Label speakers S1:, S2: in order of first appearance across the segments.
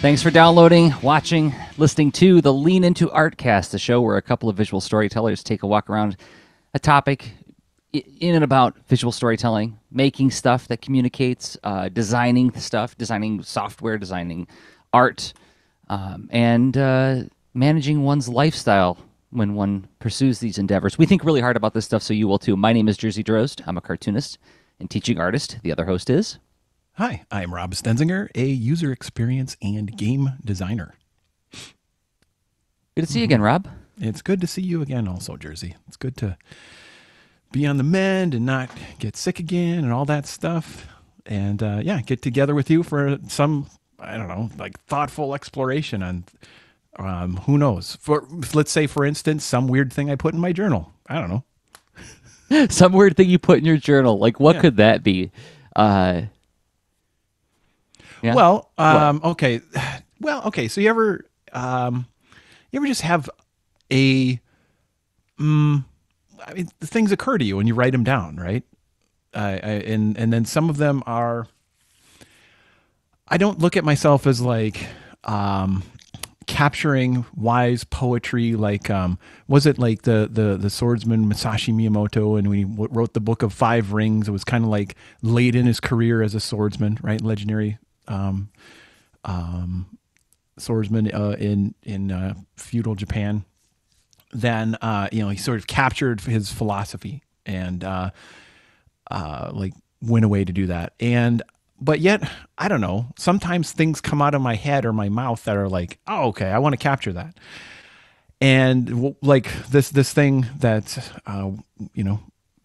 S1: Thanks for downloading, watching, listening to the Lean Into Artcast, the show where a couple of visual storytellers take a walk around a topic in and about visual storytelling, making stuff that communicates, designing stuff, designing software, designing art, and managing one's lifestyle when one pursues these endeavors. We think really hard about this stuff, so you will too. My name is Jerzy Drozd. I'm a cartoonist and teaching artist. The other host is...
S2: Hi, I'm Rob Stenzinger, a user experience and game designer.
S1: Good to see you again, Rob.
S2: It's good to see you again also, Jerzy. It's good to be on the mend and not get sick again and all that stuff. And get together with you for some, I don't know, like thoughtful exploration on who knows. Let's say, for instance, some weird thing I put in my journal. I don't know.
S1: Some weird thing you put in your journal. Like, what could that be? Yeah.
S2: Well, okay. Well, okay. So you ever just have I mean, the things occur to you and you write them down, right? And then some of them are, I don't look at myself as like, capturing wise poetry. Like, was it like the swordsman Masashi Miyamoto, and when he wrote the Book of Five Rings, it was kind of like late in his career as a swordsman, right? Legendary swordsman in feudal Japan. Then he sort of captured his philosophy and like went away to do that. But yet, I don't know, sometimes things come out of my head or my mouth that are like, oh, okay, I want to capture that. And like this thing that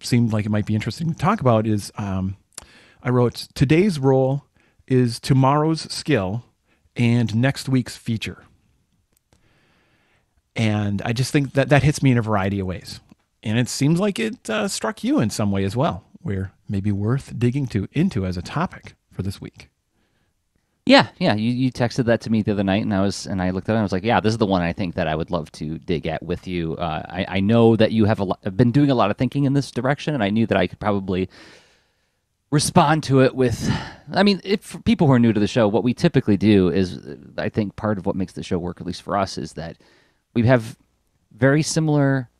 S2: seemed like it might be interesting to talk about is I wrote, today's role is tomorrow's skill and next week's feature. And I just think that hits me in a variety of ways. And it seems like it struck you in some way as well, where maybe worth digging into as a topic for this week.
S1: Yeah. You texted that to me the other night, and I looked at it and I was like, yeah, this is the one I think that I would love to dig at with you. I know that you have been doing a lot of thinking in this direction, and I knew that I could probably respond to it with, I mean, for people who are new to the show, what we typically do is, I think part of what makes the show work, at least for us, is that we have very similar,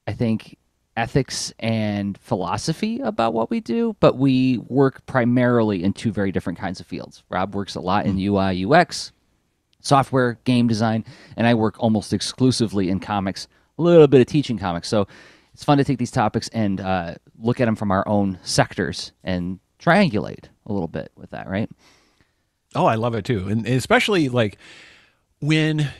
S1: I think, ethics and philosophy about what we do, but we work primarily in two very different kinds of fields. Rob works a lot in UI, UX, software, game design, and I work almost exclusively in comics, a little bit of teaching comics. So it's fun to take these topics and look at them from our own sectors and triangulate a little bit with that, right?
S2: Oh, I love it too. And especially like when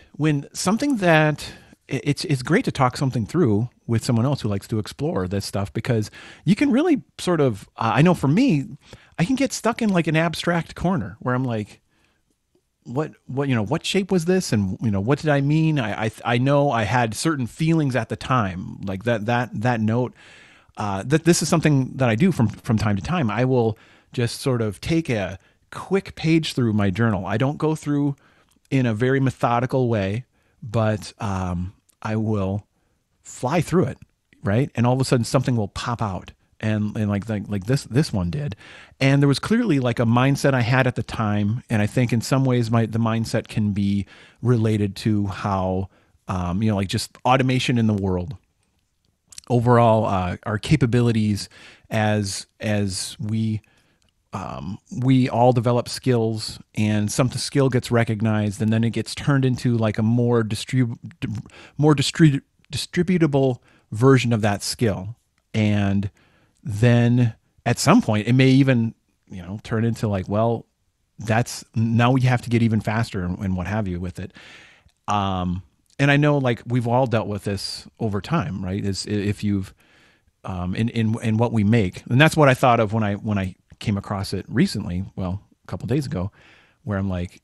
S2: something that it's great to talk something through with someone else who likes to explore this stuff, because you can really sort of, I know for me, I can get stuck in like an abstract corner where I'm like, what shape was this? And, what did I mean? I know I had certain feelings at the time, like that note, that this is something that I do from time to time. I will just sort of take a quick page through my journal. I don't go through in a very methodical way, but I will fly through it, right? And all of a sudden something will pop out, and like this one did. And there was clearly like a mindset I had at the time, and I think in some ways the mindset can be related to how like just automation in the world overall, our capabilities as we all develop skills, and some skill gets recognized, and then it gets turned into like a more distributable version of that skill. And then at some point it may even, turn into like, well, now we have to get even faster and what have you with it. And I know like we've all dealt with this over time, right? Is if you've, in what we make. And that's what I thought of when I came across it recently, well, a couple of days ago, where I'm like,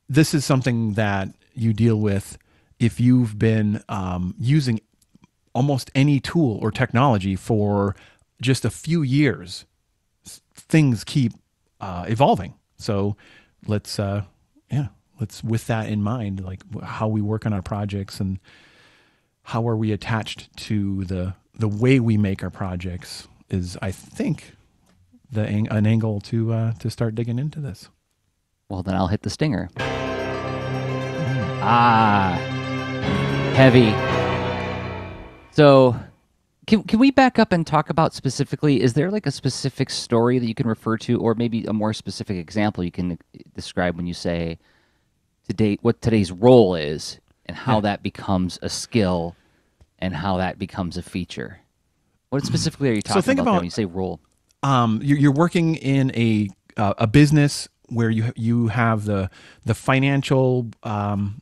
S2: this is something that you deal with if you've been using almost any tool or technology for just a few years. Things keep evolving. So let's with that in mind, like how we work on our projects and how are we attached to the way we make our projects is, I think, an angle to start digging into this.
S1: Well, then I'll hit the stinger. Ah, heavy. So, can we back up and talk about specifically? Is there like a specific story that you can refer to, or maybe a more specific example you can describe when you say today what today's role is and how
S2: Yeah.
S1: that becomes a skill and how that becomes a feature? What specifically are you
S2: So
S1: talking
S2: think
S1: about there when
S2: about
S1: you say role?
S2: you're working in a business where you have the financial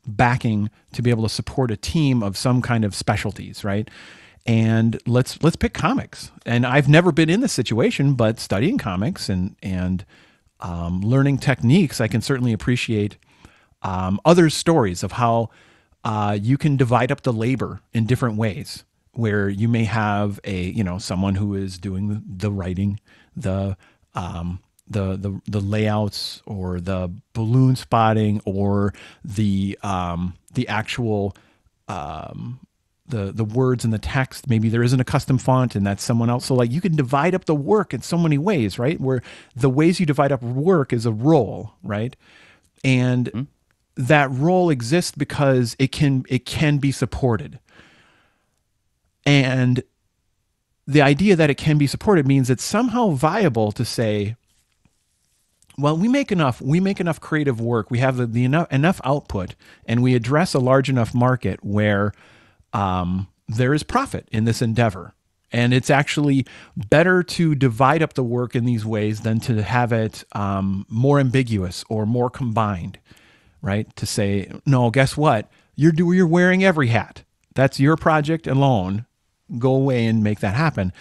S2: backing to be able to support a team of some kind of specialties, right? And let's pick comics. And I've never been in this situation, but studying comics and learning techniques, I can certainly appreciate other stories of how you can divide up the labor in different ways. Where you may have someone who is doing the writing, the the layouts, or the balloon spotting, or the actual the words in the text. Maybe there isn't a custom font and that's someone else. So like you can divide up the work in so many ways, right? Where the ways you divide up work is a role, right? And
S1: Hmm?
S2: that role exists because it can be supported. And the idea that it can be supported means it's somehow viable to say, well, we make enough creative work, we have the enough output, and we address a large enough market where there is profit in this endeavor. And it's actually better to divide up the work in these ways than to have it more ambiguous or more combined, right? To say, no, guess what? You're wearing every hat. That's your project alone. Go away and make that happen.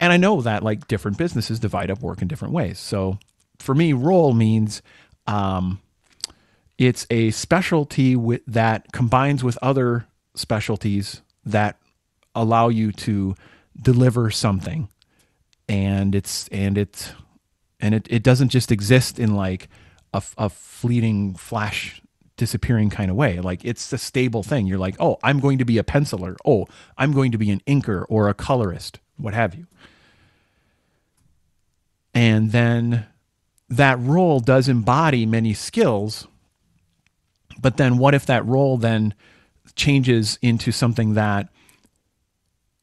S2: And I know that like different businesses divide up work in different ways. So for me, role means it's a specialty that combines with other specialties that allow you to deliver something. And it doesn't just exist in like a fleeting flash disappearing kind of way. Like it's a stable thing. You're like, oh, I'm going to be a penciler. Oh, I'm going to be an inker or a colorist, what have you. And then that role does embody many skills. But then what if that role then changes into something that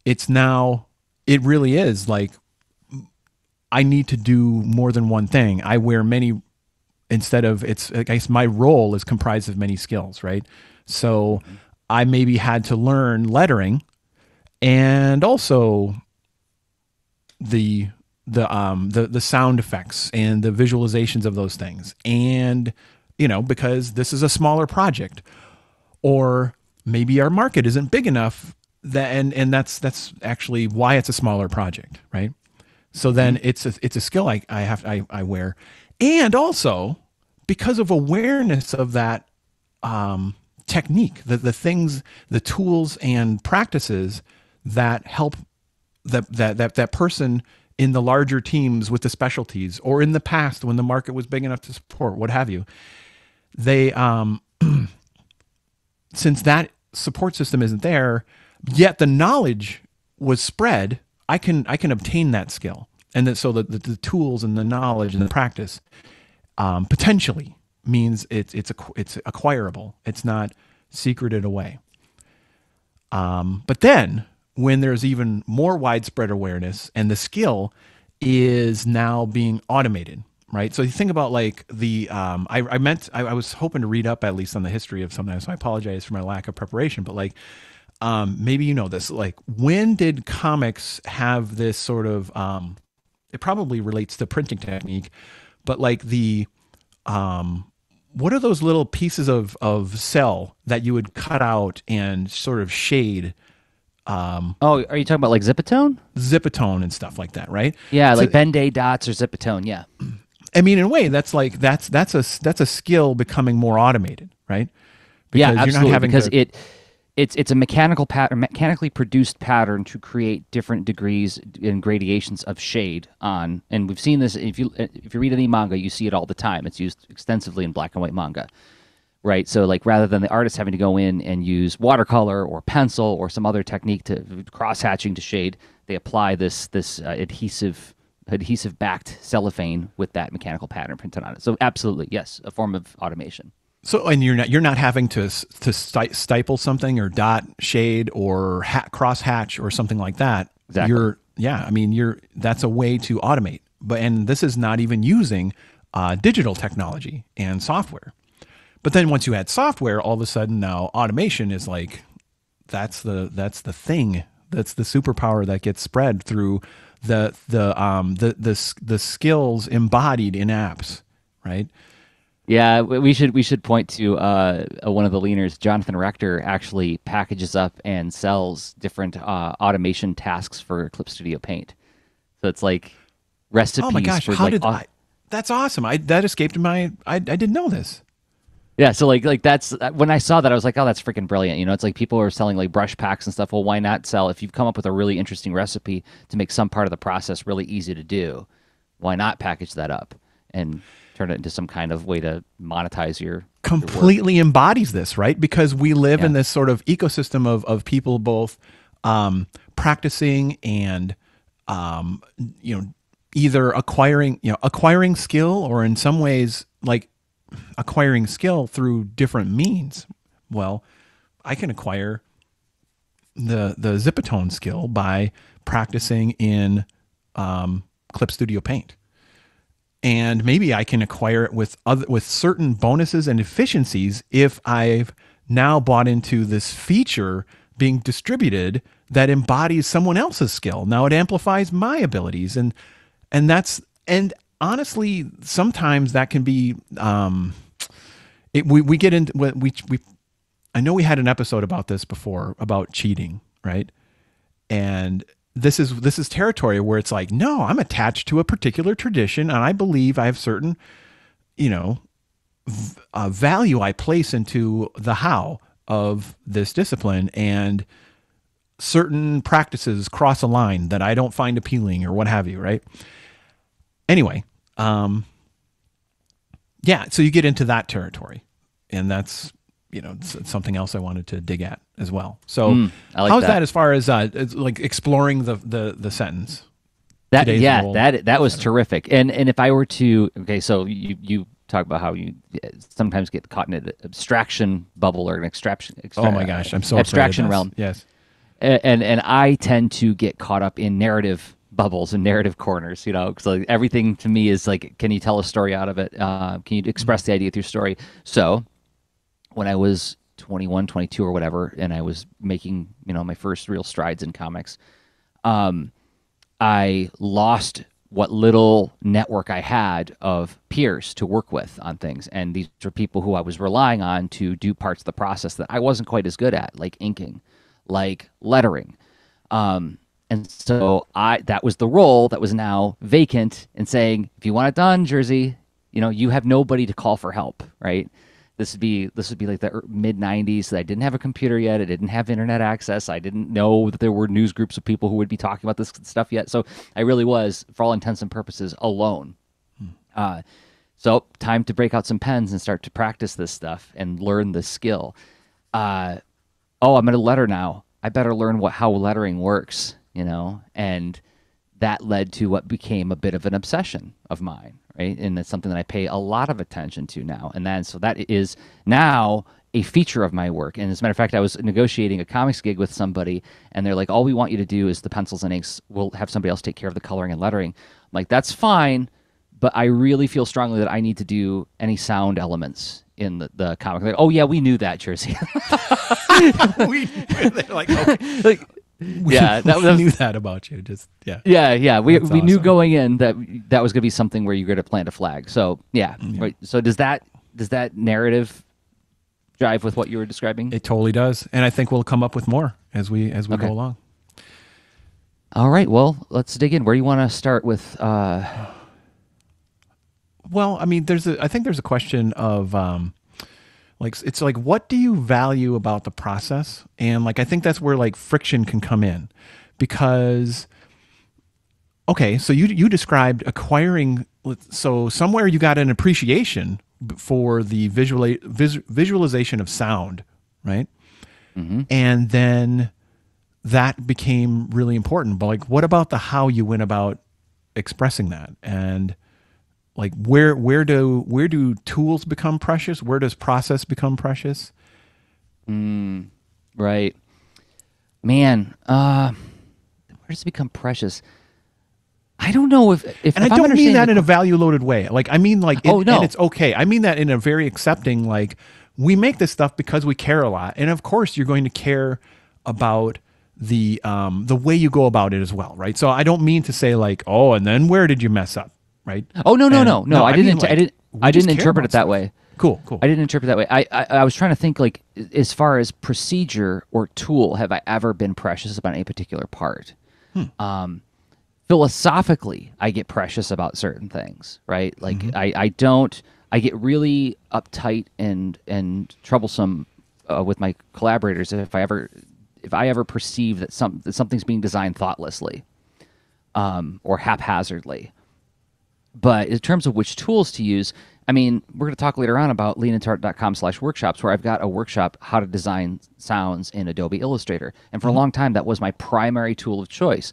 S2: it really is like, I need to do more than one thing. I wear many instead of I guess my role is comprised of many skills, right? So I maybe had to learn lettering and also the the sound effects and the visualizations of those things. And because this is a smaller project, or maybe our market isn't big enough that and that's actually why it's a smaller project, right? So then it's a skill I wear, and also because of awareness of that technique, the things, the tools and practices that help that person in the larger teams with the specialties, or in the past when the market was big enough to support, what have you. They since that support system isn't there, yet the knowledge was spread, I can obtain that skill. And that, so the tools and the knowledge and the practice potentially means it's acquirable. It's not secreted away. But then when there's even more widespread awareness and the skill is now being automated, right? So you think about like I was hoping to read up at least on the history of something, so I apologize for my lack of preparation, but like maybe you know this, like when did comics have this sort of it probably relates to printing technique, but like what are those little pieces of cell that you would cut out and sort of shade
S1: Oh, are you talking about like Zipatone?
S2: zipatone and stuff like that, right?
S1: Yeah,
S2: So
S1: like Ben-Day dots or Zipatone. Yeah.
S2: I mean, in a way, that's a skill becoming more automated, right?
S1: Yeah,
S2: Because you're not
S1: absolutely.
S2: having
S1: Because
S2: to.
S1: it's a mechanical pattern, mechanically produced pattern to create different degrees and gradations of shade on. And we've seen this if you read any manga, you see it all the time. It's used extensively in black and white manga, right? So like rather than the artist having to go in and use watercolor or pencil or some other technique to cross hatching to shade, they apply this adhesive backed cellophane with that mechanical pattern printed on it. So absolutely, yes, a form of automation.
S2: So, and you're not having to stipple something or dot shade or cross hatch or something like that.
S1: Exactly.
S2: Yeah, I mean, that's a way to automate. And this is not even using digital technology and software. But then once you add software, all of a sudden now automation is like, that's the thing. That's the superpower that gets spread through the skills embodied in apps, right?
S1: Yeah, we should point to one of the leaners. Jonathan Rector actually packages up and sells different automation tasks for Clip Studio Paint. So it's like
S2: Oh my
S1: recipes
S2: gosh,
S1: for
S2: how
S1: like
S2: did I? That's awesome. That escaped my. I didn't know this.
S1: yeah. So like that's when I saw that I was like, oh, that's freaking brilliant. You know, it's like people are selling like brush packs and stuff. Well, why not sell if you've come up with a really interesting recipe to make some part of the process really easy to do? Why not package that up and turn it into some kind of way to monetize your work?
S2: Completely embodies this, right? Because we live
S1: Yeah.
S2: in this sort of ecosystem of people both practicing and um, you know either acquiring skill, or in some ways like acquiring skill through different means. Well, I can acquire the Zipatone skill by practicing in Clip Studio Paint. And maybe I can acquire it with certain bonuses and efficiencies if I've now bought into this feature being distributed that embodies someone else's skill. Now it amplifies my abilities, and honestly, sometimes that can be we get into we I know we had an episode about this before about cheating, right? And this is territory where it's like, no, I'm attached to a particular tradition, and I believe I have certain, you know, value I place into the how of this discipline, and certain practices cross a line that I don't find appealing or what have you, right? Anyway, yeah, so you get into that territory, and that's it's something else I wanted to dig at as well. So,
S1: I like
S2: how's
S1: that.
S2: that as far as like exploring the sentence?
S1: That
S2: Today's
S1: yeah,
S2: role,
S1: that was
S2: etc.
S1: terrific. And if I were to okay, so you talk about how you sometimes get caught in an abstraction bubble or an
S2: Oh my gosh, I'm so afraid of
S1: abstraction
S2: this.
S1: realm.
S2: Yes.
S1: And I tend to get caught up in narrative bubbles and narrative corners, you know, because like everything to me is like, can you tell a story out of it? Can you express the idea through story? So when I was 21, 22 or whatever, and I was making, my first real strides in comics, I lost what little network I had of peers to work with on things. And these are people who I was relying on to do parts of the process that I wasn't quite as good at, like inking, like lettering. And so that was the role that was now vacant and saying, if you want it done, Jerzy, you have nobody to call for help, right? This would be like the mid 90s. So I didn't have a computer yet. I didn't have internet access. I didn't know that there were news groups of people who would be talking about this stuff yet. So I really was, for all intents and purposes, alone. So time to break out some pens and start to practice this stuff and learn the skill. I'm in a letter now. I better learn how lettering works, and that led to what became a bit of an obsession of mine, right? And it's something that I pay a lot of attention to now. And then, so that is now a feature of my work. And as a matter of fact, I was negotiating a comics gig with somebody, and they're like, all we want you to do is the pencils and inks. We'll have somebody else take care of the coloring and lettering. I'm like, that's fine, but I really feel strongly that I need to do any sound elements in the comic. Like, oh yeah, we knew that, Jerzy.
S2: They're like, okay.
S1: Like, yeah,
S2: we knew that about you. Just yeah.
S1: Yeah. We
S2: That's
S1: knew
S2: awesome.
S1: going in that was going to be something where you're going to plant a flag. So yeah, right. So does that narrative jive with what you were describing?
S2: It totally does, and I think we'll come up with more as we
S1: Okay.
S2: go along.
S1: All right. Well, let's dig in. Where do you want to start with?
S2: Well, I mean, I think there's a question of it's like, what do you value about the process? And like, I think that's where like friction can come in, because okay, so you described acquiring, so somewhere you got an appreciation for the visualization of sound, right?
S1: Mm-hmm.
S2: And then that became really important. But like, what about the how you went about expressing that? And Like where do tools become precious? Where does process become precious?
S1: Right. Man, where does it become precious? I don't know
S2: And I
S1: if I'm
S2: don't mean
S1: understanding
S2: that in a value loaded way. Like I mean like
S1: oh
S2: and
S1: no.
S2: it's okay. I mean that in a very accepting like we make this stuff because we care a lot. And of course you're going to care about the way you go about it as well, right? So I don't mean to say like, "Oh, and then where did you mess up?" Right?
S1: Oh no, no,
S2: And
S1: no. No,
S2: no,
S1: I
S2: I mean
S1: didn't I
S2: like
S1: didn't
S2: we
S1: I
S2: just
S1: didn't
S2: care
S1: interpret
S2: about
S1: it that
S2: stuff.
S1: way.
S2: Cool, cool.
S1: I didn't interpret it that way. I was trying to think like as far as procedure or tool, have I ever been precious about any particular part? Philosophically, I get precious about certain things, right? Like
S2: Hmm.
S1: I don't I get really uptight and troublesome with my collaborators if I ever perceive that something's being designed thoughtlessly or haphazardly. But in terms of which tools to use, I mean, we're going to talk later on about leanintart.com/workshops, where I've got a workshop how to design sounds in Adobe Illustrator. And for a
S2: Hmm.
S1: long time, that was my primary tool of choice.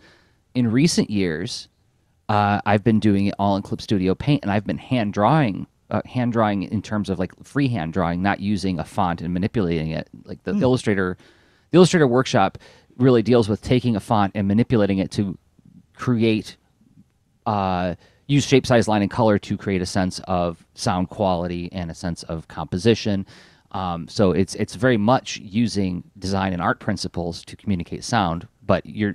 S1: In recent years, I've been doing it all in Clip Studio Paint, and I've been hand drawing in terms of like freehand drawing, not using a font and manipulating it. Like the Illustrator workshop really deals with taking a font and manipulating it to create use shape, size, line, and color to create a sense of sound quality and a sense of composition. So it's very much using design and art principles to communicate sound, but your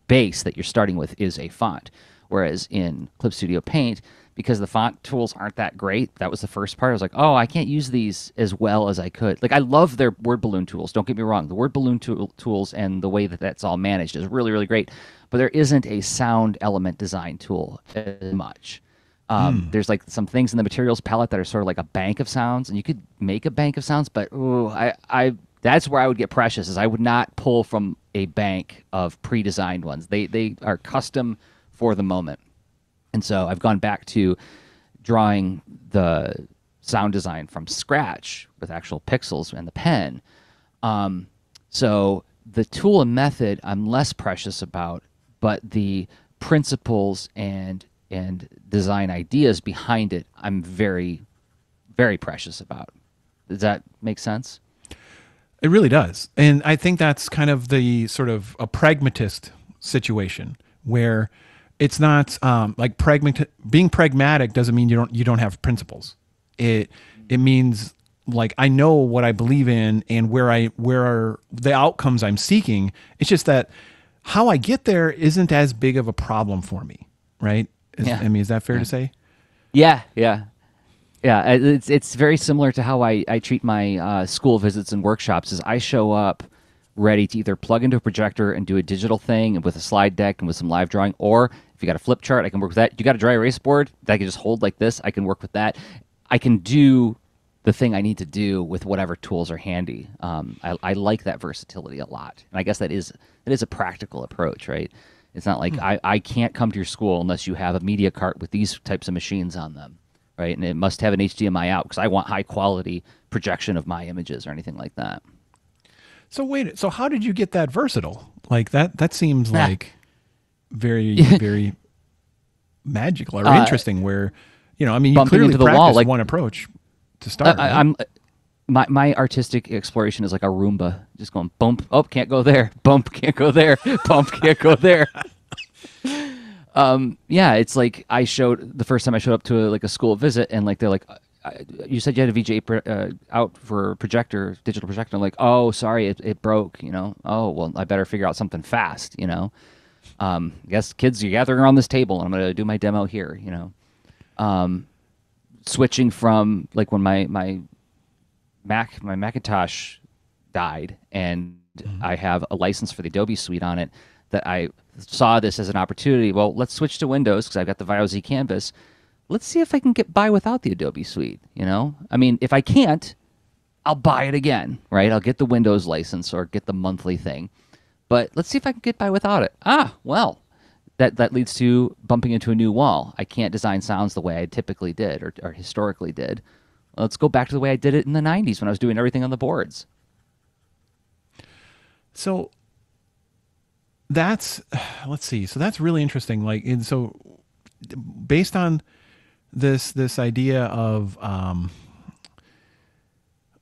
S1: base that you're starting with is a font. Whereas in Clip Studio Paint, because the font tools aren't that great, that was the first part. I was like, oh, I can't use these as well as I could. Like I love their word balloon tools. Don't get me wrong, the word balloon tools and the way that that's all managed is really really great. But there isn't a sound element design tool as much. There's like some things in the materials palette that are sort of like a bank of sounds, and you could make a bank of sounds, but ooh, I that's where I would get precious. Is I would not pull from a bank of pre-designed ones. They are custom for the moment, and so I've gone back to drawing the sound design from scratch with actual pixels and the pen. So the tool and method I'm less precious about, but the principles and design ideas behind it I'm very very precious about. Does that make sense?
S2: It really does. And I think that's kind of the sort of a pragmatist situation where it's not like being pragmatic doesn't mean you don't have principles. It means like I know what I believe in and where are the outcomes I'm seeking. It's just that how I get there isn't as big of a problem for me, right?
S1: Yeah.
S2: I mean, is that fair
S1: Yeah.
S2: to say?
S1: Yeah. Yeah. Yeah. It's very similar to how I treat my school visits and workshops. Is I show up ready to either plug into a projector and do a digital thing with a slide deck and with some live drawing, or if you got a flip chart, I can work with that. You got a dry erase board that I can just hold like this, I can work with that. I can do the thing I need to do with whatever tools are handy. I like that versatility a lot, and I guess that is a practical approach, right? It's not like I can't come to your school unless you have a media cart with these types of machines on them, right? And it must have an HDMI out because I want high quality projection of my images or anything like that.
S2: So wait, so how did you get that versatile? Like that seems
S1: Ah,
S2: like very, very magical or
S1: uh,
S2: interesting where, I mean, you
S1: bumping
S2: clearly
S1: into the wall,
S2: practiced
S1: like
S2: one approach to start, right?
S1: I'm my artistic exploration is like a Roomba, just going bump. Oh, can't go there. Bump, can't go there. Bump, can't go there. Yeah, it's like I showed the first time I showed up to like a school visit, and like they're like, "You said you had a VGA out for projector, digital projector." I'm like, "Oh, sorry, it broke." Oh, well, I better figure out something fast. I guess kids, you're gathering around this table, and I'm gonna do my demo here. Switching from like when my Macintosh died, and
S2: Mhm.
S1: I have a license for the Adobe Suite on it. That I saw this as an opportunity. Well, let's switch to Windows because I've got the VioZ Canvas. Let's see if I can get by without the Adobe Suite. I mean, if I can't, I'll buy it again, right? I'll get the Windows license or get the monthly thing. But let's see if I can get by without it. Well, that leads to bumping into a new wall. I can't design sounds the way I typically did or historically did. Let's go back to the way I did it in the 90s when I was doing everything on the boards.
S2: So that's, let's see. So that's really interesting. Like, and so based on this idea of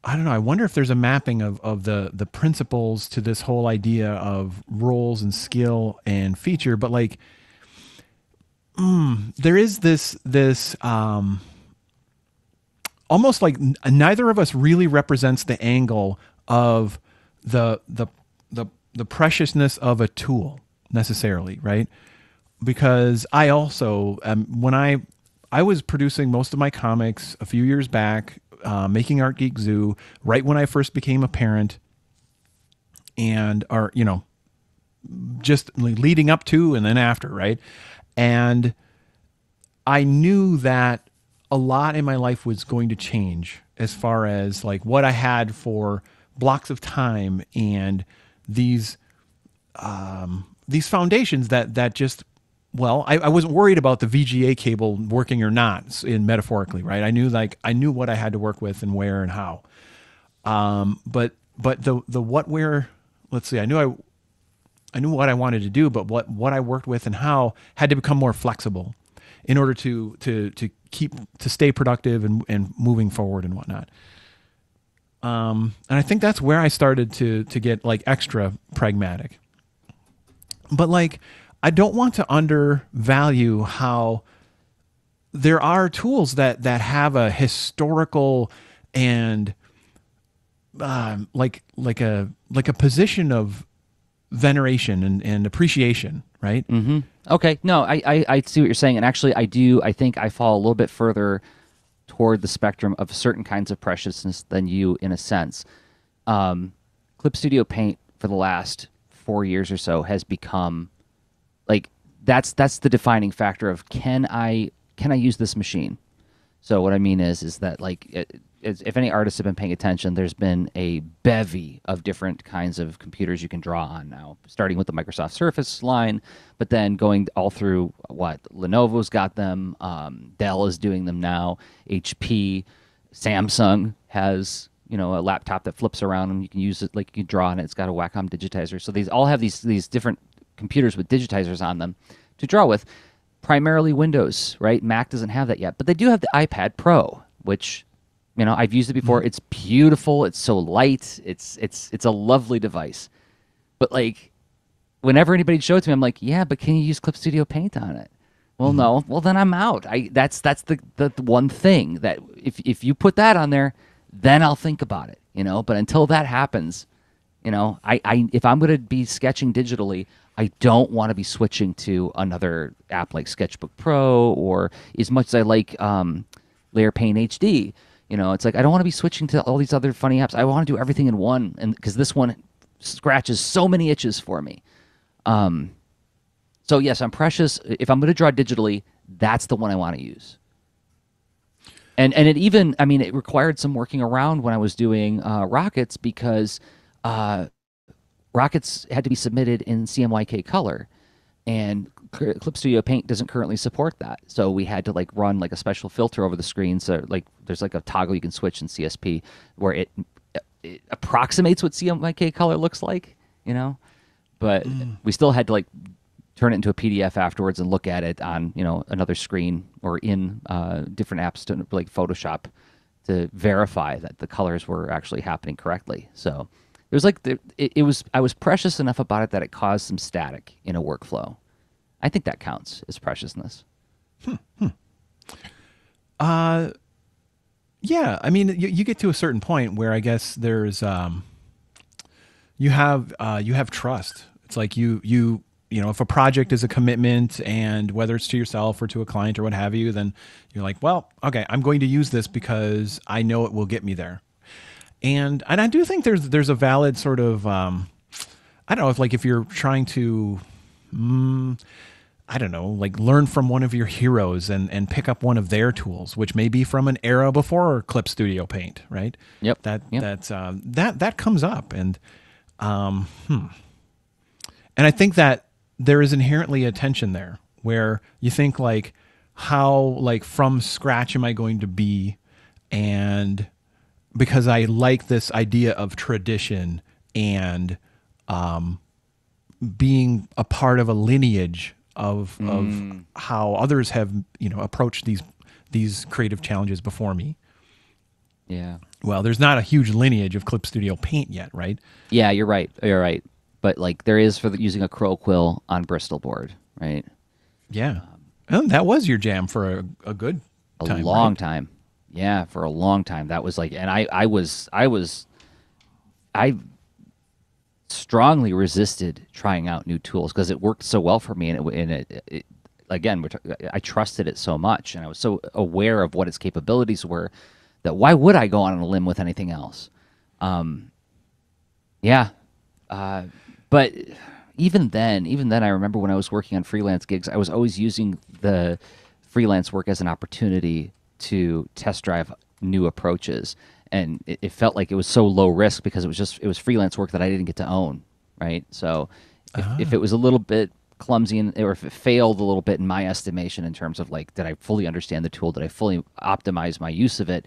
S2: I don't know. I wonder if there's a mapping of the principles to this whole idea of roles and skill and feature, but like there is this almost like neither of us really represents the angle of the the the preciousness of a tool necessarily, right? Because I also when I was producing most of my comics a few years back, making Art Geek Zoo right when I first became a parent, and or just leading up to and then after, right? And I knew that a lot in my life was going to change as far as like what I had for blocks of time and these these foundations that just I wasn't worried about the VGA cable working or not in metaphorically, right? I knew what I had to work with and where and how. But the what where let's see, I knew what I wanted to do, but what I worked with and how had to become more flexible in order to stay productive and moving forward and whatnot. And I think that's where I started to get like extra pragmatic. But like, I don't want to undervalue how there are tools that have a historical and like a position of veneration and appreciation, right?
S1: Mm-hmm. Okay. No, I see what you're saying. And actually, I think I fall a little bit further toward the spectrum of certain kinds of preciousness than you in a sense. Clip Studio Paint for the last 4 years or so has become like, that's the defining factor of can I use this machine? So what I mean is that like if any artists have been paying attention, there's been a bevy of different kinds of computers you can draw on now, starting with the Microsoft Surface line, but then going all through what Lenovo's got them, Dell is doing them now, HP, Samsung has a laptop that flips around and you can use it like you can draw on it. It's got a Wacom digitizer. So these all have these different computers with digitizers on them to draw with. Primarily Windows, right? Mac doesn't have that yet, but they do have the iPad Pro, which I've used it before. It's beautiful. It's so light. It's a lovely device. But like, whenever anybody showed it to me, I'm like, yeah, but can you use Clip Studio Paint on it? Well, no. Well, then I'm out. That's the one thing that if you put that on there, then I'll think about it. But until that happens, I if I'm going to be sketching digitally, I don't want to be switching to another app like Sketchbook Pro, or as much as I like Layer Paint HD. It's like I don't want to be switching to all these other funny apps. I want to do everything in one, and because this one scratches so many itches for me. So yes, I'm precious. If I'm going to draw digitally, that's the one I want to use. And it even, it required some working around when I was doing Rockets, because Rockets had to be submitted in CMYK color, and Clip Studio Paint doesn't currently support that. So we had to like run like a special filter over the screen. So like there's like a toggle you can switch in CSP where it approximates what CMYK color looks like, but we still had to like turn it into a PDF afterwards and look at it on, another screen or in different apps to like Photoshop to verify that the colors were actually happening correctly. So it was like I was precious enough about it that it caused some static in a workflow. I think that counts as preciousness.
S2: Yeah, you get to a certain point where I guess there's you have trust. It's like if a project is a commitment, and whether it's to yourself or to a client or what have you, then you're like, well, okay, I'm going to use this because I know it will get me there. And I do think there's a valid sort of I don't know, if you're trying to I don't know, like learn from one of your heroes and pick up one of their tools, which may be from an era before Clip Studio Paint, right?
S1: Yep.
S2: That comes up, and and I think that there is inherently a tension there where you think like, how like from scratch am I going to be, and because I like this idea of tradition and being a part of a lineage of how others have approached these creative challenges before me.
S1: Yeah.
S2: Well, there's not a huge lineage of Clip Studio Paint yet, right?
S1: Yeah, you're right. You're right. But like there is for using a crow quill on Bristol board, right?
S2: Yeah. And that was your jam for a good
S1: A
S2: time,
S1: long
S2: right?
S1: time. Yeah, for a long time. That was like, and I strongly resisted trying out new tools because it worked so well for me, and it again, I trusted it so much, and I was so aware of what its capabilities were that why would I go on a limb with anything else? Yeah, but even then, I remember when I was working on freelance gigs, I was always using the freelance work as an opportunity to test drive new approaches, and it felt like it was so low risk because it was freelance work that I didn't get to own, right? So if it was a little bit clumsy or if it failed a little bit in my estimation in terms of like did I fully understand the tool, did I fully optimize my use of it,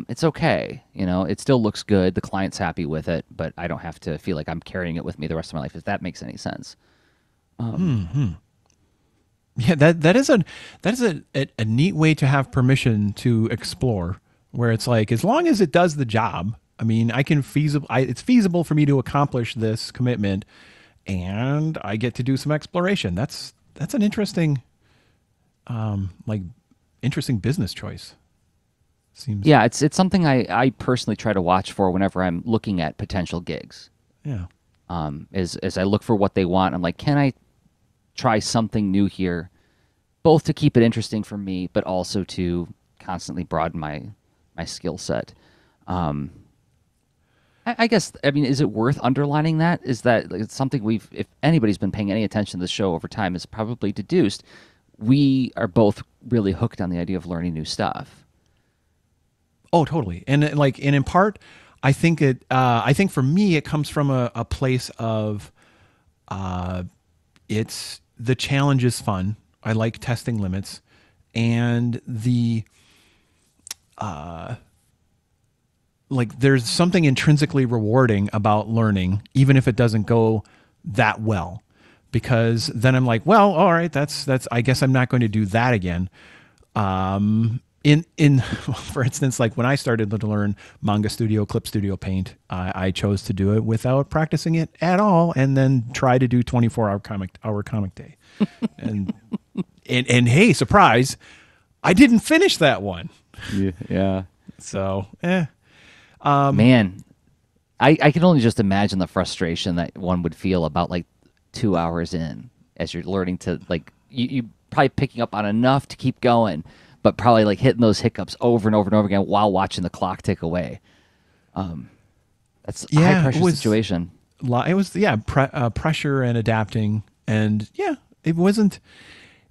S1: it's okay. You know, it still looks good. The client's happy with it, but I don't have to feel like I'm carrying it with me the rest of my life, if that makes any sense.
S2: Yeah, that is a neat way to have permission to explore, where it's like as long as it does the job. I mean, it's feasible for me to accomplish this commitment, and I get to do some exploration. That's an interesting, like, interesting business choice. Seems,
S1: Yeah, it's something I personally try to watch for whenever I'm looking at potential gigs.
S2: yeah.
S1: As I look for what they want, I'm like, can I try something new here, both to keep it interesting for me, but also to constantly broaden my skill set. I guess, I mean, is it worth underlining that? Is that like, it's something if anybody's been paying any attention to the show over time, is probably deduced. We are both really hooked on the idea of learning new stuff.
S2: Oh, totally. And in part, I think for me, it comes from a place of, it's the challenge is fun. I like testing limits, and like there's something intrinsically rewarding about learning, even if it doesn't go that well, because then I'm like, well, all right, that's, I guess I'm not going to do that again. In for instance, like when I started to learn Manga Studio, Clip Studio Paint, I chose to do it without practicing it at all, and then try to do 24-hour comic day, and and hey, surprise, I didn't finish that one.
S1: Yeah.
S2: So,
S1: Man, I can only just imagine the frustration that one would feel about like 2 hours in as you're learning to like you probably picking up on enough to keep going, but probably like hitting those hiccups over and over and over again while watching the clock tick away. That's a high pressure situation.
S2: It was pressure and adapting, and yeah, it wasn't.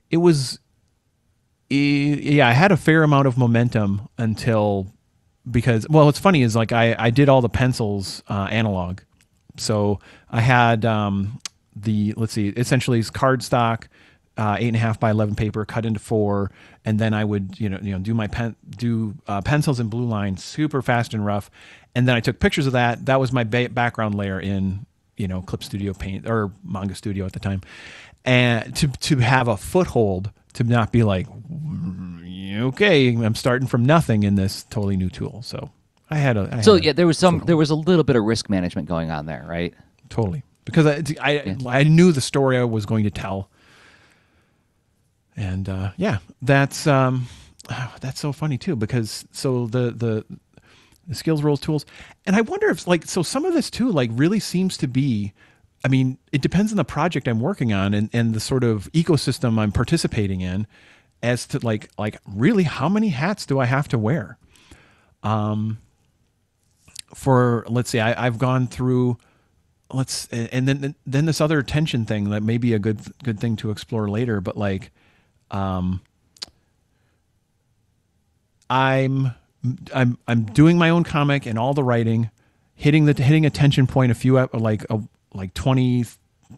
S2: It was, yeah. I had a fair amount of momentum until, because well, what's funny is like I did all the pencils analog, so I had let's see, essentially it's cardstock, 8.5 by 11 paper cut into 4, and then I would do my pencils in blue line super fast and rough, and then I took pictures of that. That was my background layer in Clip Studio Paint or Manga Studio at the time, and to have a foothold, to not be like, okay, I'm starting from nothing in this totally new tool. So yeah,
S1: there was a little bit of risk management going on there, right?
S2: Totally, because I knew the story I was going to tell. And yeah, that's so funny too, because so the skills, roles, tools, and I wonder if like, so some of this too like really seems to be, I mean, it depends on the project I'm working on and the sort of ecosystem I'm participating in, as to like really how many hats do I have to wear? For let's say I've gone through, and then this other tension thing that may be a good thing to explore later, but like. I'm doing my own comic and all the writing, hitting a tension point a few like 20,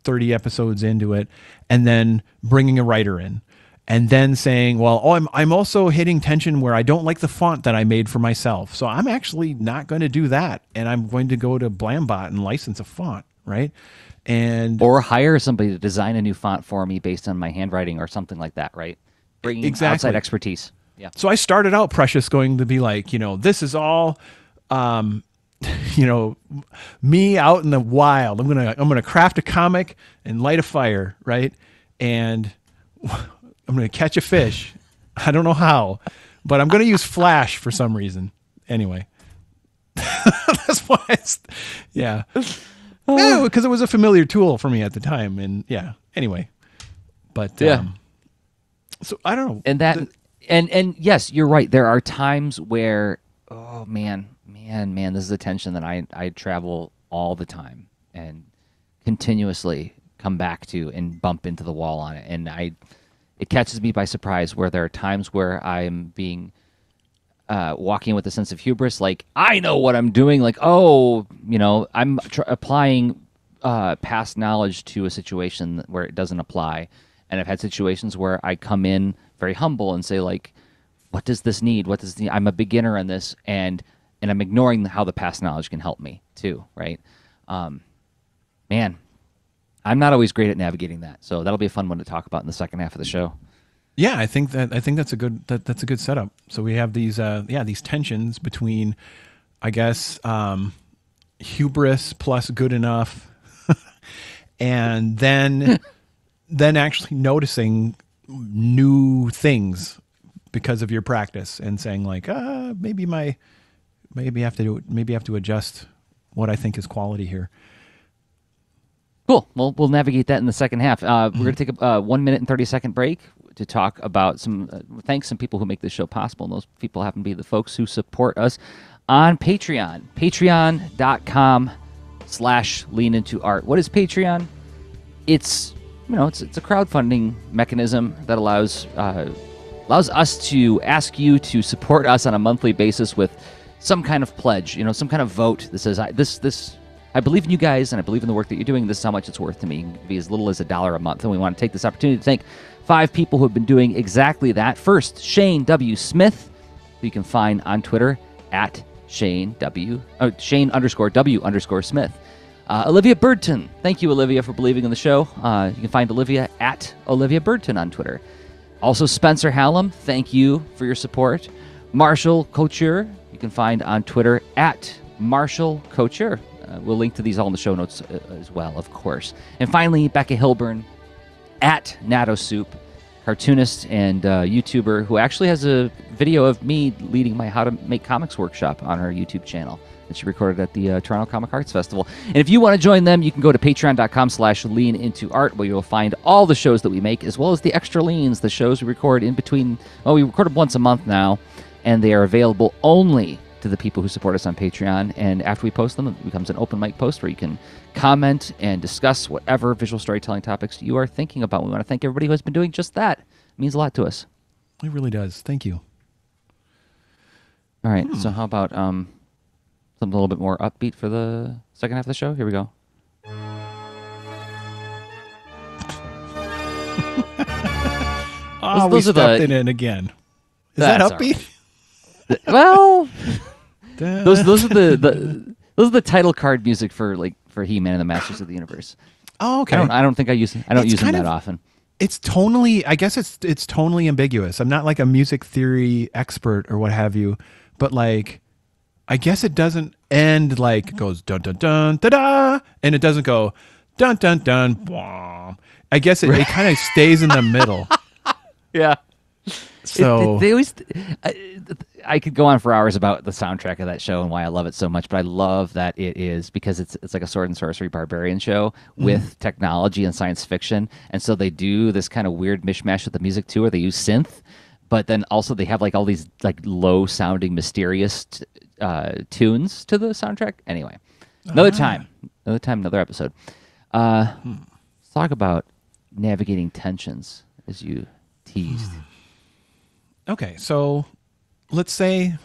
S2: 30 episodes into it, and then bringing a writer in, and then saying, well, I'm also hitting tension where I don't like the font that I made for myself, so I'm actually not going to do that, and I'm going to go to Blambot and license a font, right?
S1: Or hire somebody to design a new font for me based on my handwriting or something like that, right? Bringing outside expertise. Yeah.
S2: So I started out Precious going to be like, this is all, you know, me out in the wild. I'm gonna craft a comic and light a fire, right? And I'm gonna catch a fish. I don't know how, but I'm gonna use Flash for some reason. Anyway, that's why. Yeah, because it was a familiar tool for me at the time, and yeah. Anyway, but so I don't know,
S1: and that and yes, you're right. There are times where, oh man, this is a tension that I travel all the time and continuously come back to and bump into the wall on it, and it catches me by surprise where there are times where I'm being walking with a sense of hubris, like I know what I'm doing, like I'm applying past knowledge to a situation where it doesn't apply, and I've had situations where I come in very humble and say like, what does this need? I'm a beginner in this, and I'm ignoring how the past knowledge can help me too, right? Man, I'm not always great at navigating that, so that'll be a fun one to talk about in the second half of the show.
S2: Yeah, I think that's a good setup. So we have these these tensions between, I guess, hubris plus good enough, and then actually noticing new things because of your practice and saying like, maybe I have to adjust what I think is quality here.
S1: Cool. Well, we'll navigate that in the second half. We're going to take a 1 minute and 30-second break to talk about thanks some people who make this show possible. And those people happen to be the folks who support us on Patreon. Patreon.com/leanintoart. What is Patreon? It's a crowdfunding mechanism that allows us to ask you to support us on a monthly basis with some kind of pledge, some kind of vote that says I believe in you guys, and I believe in the work that you're doing. This is how much it's worth to me. It can be as little as $1 a month. And we want to take this opportunity to thank 5 people who have been doing exactly that. First, Shane W. Smith, who you can find on Twitter at Shane_W_Smith. Olivia Birdton. Thank you, Olivia, for believing in the show. You can find Olivia at Olivia Birdton on Twitter. Also, Spencer Hallam. Thank you for your support. Marshall Couture. You can find on Twitter at Marshall Couture. We'll link to these all in the show notes as well, of course. And finally, Becca Hilburn at Natto Soup, cartoonist and YouTuber who actually has a video of me leading my How to Make Comics workshop on her YouTube channel that she recorded at the Toronto Comic Arts Festival. And if you want to join them, you can go to patreon.com/leanintoart, where you'll find all the shows that we make, as well as the extra leans, the shows we record in between. Well, we record them once a month now, and they are available only to the people who support us on Patreon. And after we post them, it becomes an open mic post where you can comment and discuss whatever visual storytelling topics you are thinking about. We want to thank everybody who has been doing just that. It means a lot to us.
S2: It really does. Thank you.
S1: All right. So how about something a little bit more upbeat for the second half of the show? Here we go.
S2: We stepped it in again. Is that upbeat?
S1: Right. Well, those are the title card music for He-Man and the Masters of the Universe.
S2: Oh, okay.
S1: I don't think I use them that often.
S2: It's tonally, I guess it's tonally ambiguous. I'm not like a music theory expert or what have you, but like, I guess it doesn't end like it goes dun dun dun da da, and it doesn't go dun dun dun blah. I guess it kind of stays in the middle.
S1: Yeah.
S2: So
S1: they always. I could go on for hours about the soundtrack of that show and why I love it so much, but I love that it is because it's like a sword and sorcery barbarian show with technology and science fiction, and so they do this kind of weird mishmash with the music too, where they use synth, but then also they have like all these like low sounding mysterious tunes to the soundtrack. Anyway, another time, another episode. Let's talk about navigating tensions as you teased.
S2: Okay, so let's say,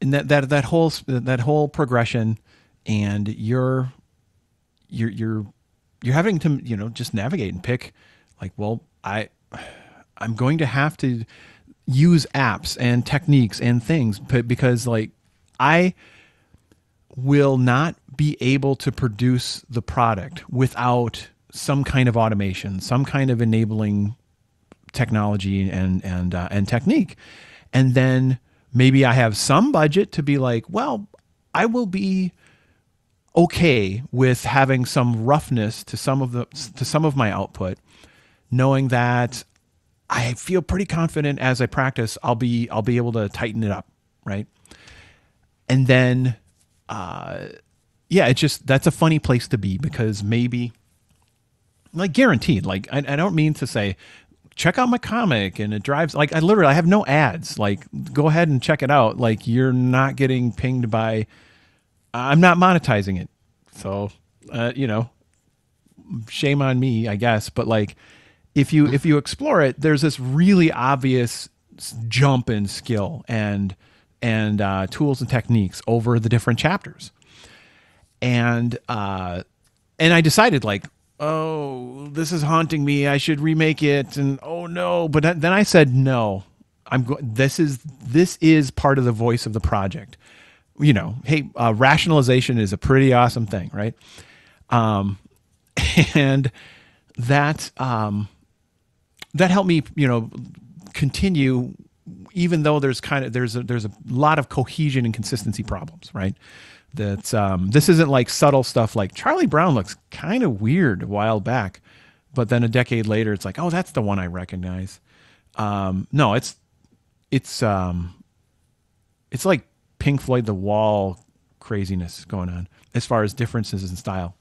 S2: in that whole progression, and you're having to just navigate and pick, like, well, I'm going to have to use apps and techniques and things because like I will not be able to produce the product without some kind of automation, some kind of enabling technology and technique. And then maybe I have some budget to be like, well, I will be okay with having some roughness to some of my output, knowing that I feel pretty confident as I practice, I'll be able to tighten it up, right? And then, yeah, it's just that's a funny place to be because maybe, like, guaranteed. Like, I don't mean to say, check out my comic and it drives. Like, I have no ads. Like, go ahead and check it out. Like, you're not getting pinged by. I'm not monetizing it, so shame on me, I guess. But like, if you explore it, there's this really obvious jump in skill and tools and techniques over the different chapters. And I decided, like, oh, this is haunting me. I should remake it. And oh no, but then I said no. This is part of the voice of the project. Hey, rationalization is a pretty awesome thing, right? And that that helped me, continue, even though there's a lot of cohesion and consistency problems, right? That's this isn't like subtle stuff like Charlie Brown looks kind of weird a while back, but then a decade later it's like, oh, that's the one I recognize. No, it's like Pink Floyd The Wall craziness going on as far as differences in style.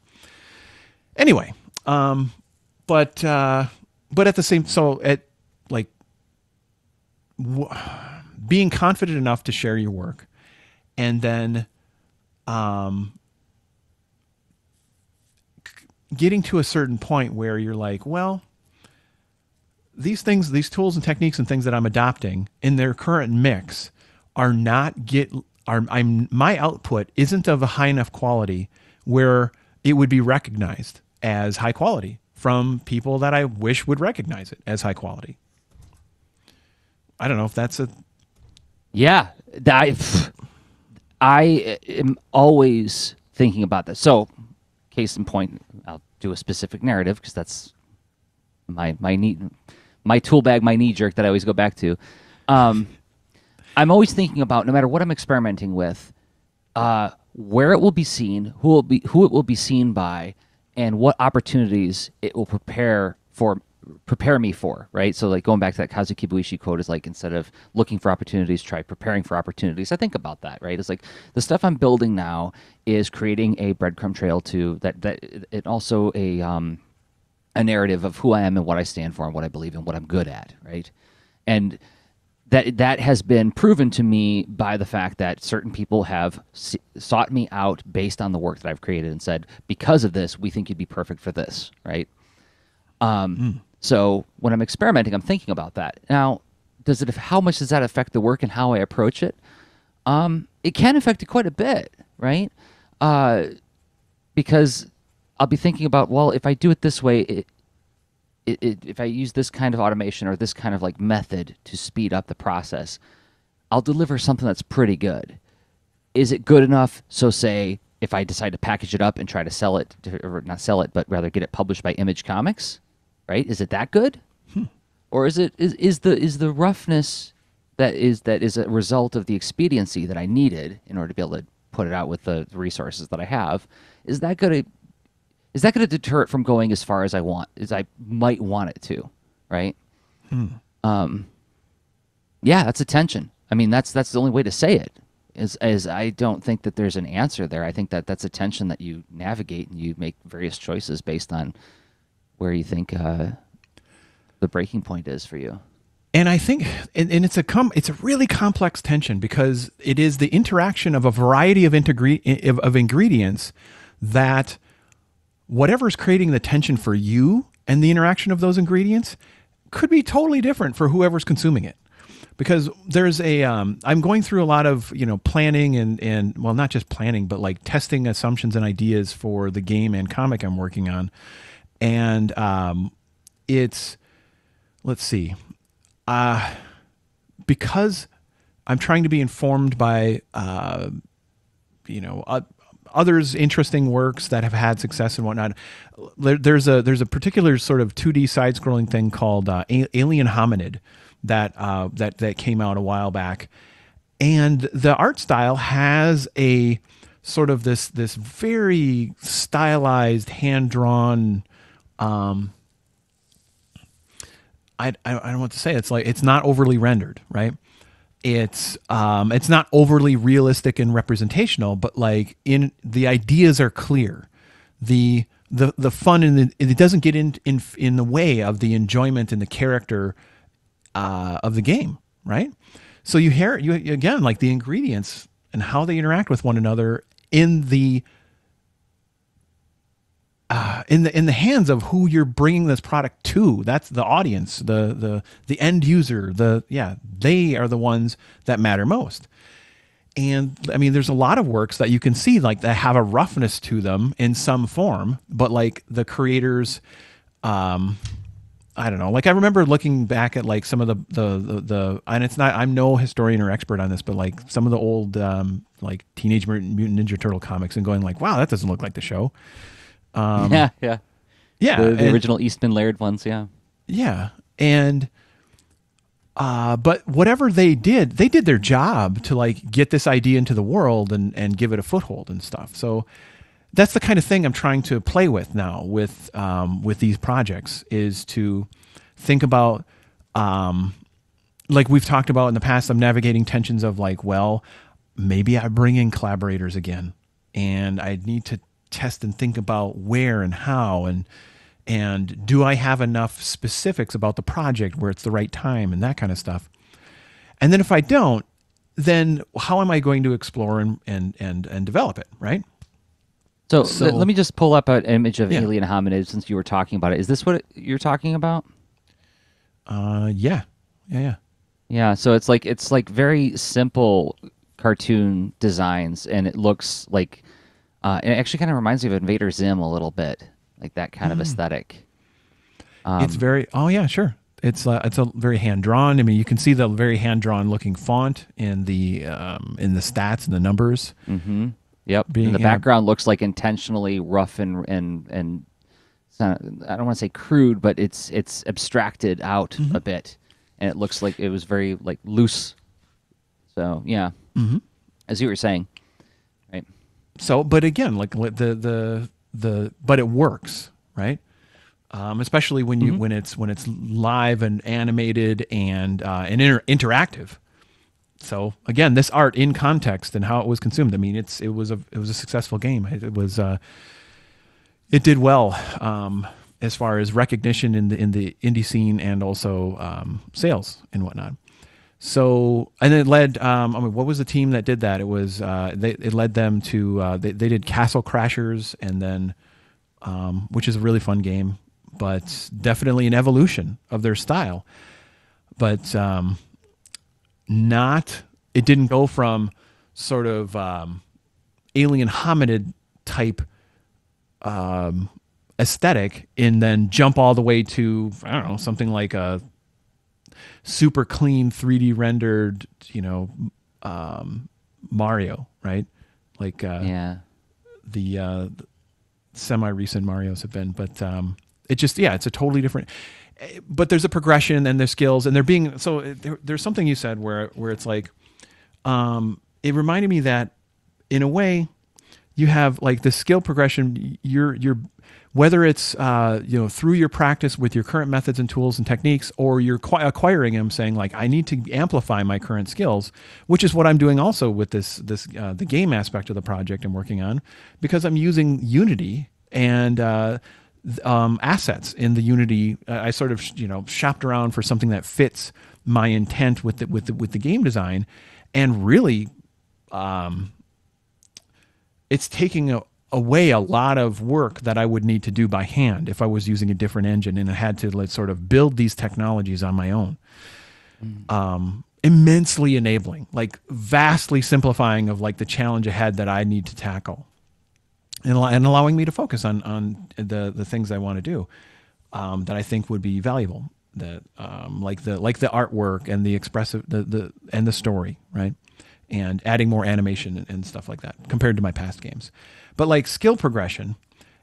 S2: Anyway, but at the same, so at like being confident enough to share your work, and then getting to a certain point where you're like, well, these tools and techniques and things that I'm adopting in their current mix my output isn't of a high enough quality where it would be recognized as high quality from people that I wish would recognize it as high quality. I don't know if that's a...
S1: Yeah, I am always thinking about this. So, case in point, I'll do a specific narrative because that's my tool bag, my knee jerk that I always go back to. I'm always thinking about, no matter what I'm experimenting with, where it will be seen, who it will be seen by, and what opportunities it will prepare me for, right? So, like, going back to that Kazuki Buishi quote is like, instead of looking for opportunities, try preparing for opportunities. I think about that, right? It's like the stuff I'm building now is creating a breadcrumb trail to that it also a narrative of who I am and what I stand for and what I believe in, what I'm good at, right? And that has been proven to me by the fact that certain people have sought me out based on the work that I've created and said, because of this, we think you'd be perfect for this, right? So when I'm experimenting, I'm thinking about that. Now, how much does that affect the work and how I approach it? It can affect it quite a bit, right? Because I'll be thinking about, well, if I do it this way, if I use this kind of automation or this kind of like method to speed up the process, I'll deliver something that's pretty good. Is it good enough? So say if I decide to package it up and try to sell it, or not sell it, but rather get it published by Image Comics, right? Is it that good? Or is the roughness that is a result of the expediency that I needed in order to be able to put it out with the resources that I have? Is that going to deter it from going as far as I might want it to, right? Yeah, that's a tension. I mean, that's the only way to say it. Is I don't think that there's an answer there. I think that that's a tension that you navigate and you make various choices based on where you think the breaking point is for you.
S2: And I think, and it's a really complex tension because it is the interaction of a variety of ingredients that whatever's creating the tension for you and the interaction of those ingredients could be totally different for whoever's consuming it. Because there's I'm going through a lot of, planning and well, not just planning, but like testing assumptions and ideas for the game and comic I'm working on. And let's see, because I'm trying to be informed by, others interesting works that have had success and whatnot. There's a particular sort of 2D side scrolling thing called Alien Hominid that came out a while back, and the art style has a sort of this very stylized, hand drawn. I don't know what to say. It's like it's not overly rendered, right? It's not overly realistic and representational, but like in the ideas are clear. The fun and it doesn't get in the way of the enjoyment and the character of the game, right? So you again, like the ingredients and how they interact with one another in the hands of who you're bringing this product to. That's the audience, the end user. They are the ones that matter most. And I mean, there's a lot of works that you can see like that have a roughness to them in some form, but like the creators, I don't know. Like I remember looking back at like some of the and it's not, I'm no historian or expert on this, but like some of the old like Teenage Mutant Ninja Turtle comics and going like, wow, that doesn't look like the show.
S1: Yeah. The original Eastman Laird ones, yeah.
S2: Yeah, and but whatever they did their job to like get this idea into the world and give it a foothold and stuff. So that's the kind of thing I'm trying to play with now with these projects, is to think about, like we've talked about in the past, I'm navigating tensions of like, well, maybe I bring in collaborators again, and I need to test and think about where and how, and do I have enough specifics about the project where it's the right time and that kind of stuff. And then if I don't, then how am I going to explore and develop it, right?
S1: So let me just pull up an image of Alien Hominid since you were talking about it. Is this what you're talking about?
S2: Yeah.
S1: Yeah, so it's like very simple cartoon designs, and it looks like it actually kind of reminds me of Invader Zim a little bit, like that kind of aesthetic.
S2: It's very sure. It's a very hand drawn. I mean, you can see the very hand drawn looking font in the stats and the numbers.
S1: Mm-hmm. Yep. And the background looks like intentionally rough and I don't want to say crude, but it's abstracted out a bit, and it looks like it was very like loose. So yeah, as you were saying, right?
S2: So, but again, like but it works, right? Especially when you when it's live and animated and interactive. So again, this art in context and how it was consumed. I mean, it was a successful game. It did well as far as recognition in the indie scene and also sales and whatnot. So, and it led. I mean, what was the team that did that? It was it led them to they did Castle Crashers, and then which is a really fun game, but definitely an evolution of their style. But it didn't go from sort of alien hominid type aesthetic and then jump all the way to, I don't know, something like a super clean 3D rendered, Mario, right? Like the semi-recent Marios have been, but it's a totally different. But there's a progression and there's skills, and there's something you said where it's like, it reminded me that in a way you have like the skill progression. You're whether it's through your practice with your current methods and tools and techniques, or you're acquiring them, saying like, I need to amplify my current skills, which is what I'm doing also with the game aspect of the project I'm working on, because I'm using Unity and assets in the Unity. I sort of shopped around for something that fits my intent with the game design, and really, it's taking away a lot of work that I would need to do by hand if I was using a different engine, and I had to sort of build these technologies on my own. Immensely enabling, like vastly simplifying of like the challenge ahead that I need to tackle. And allowing me to focus on the things I want to do that I think would be valuable. That like the artwork and the expressive and the story, right? and adding more animation and stuff like that compared to my past games. But like skill progression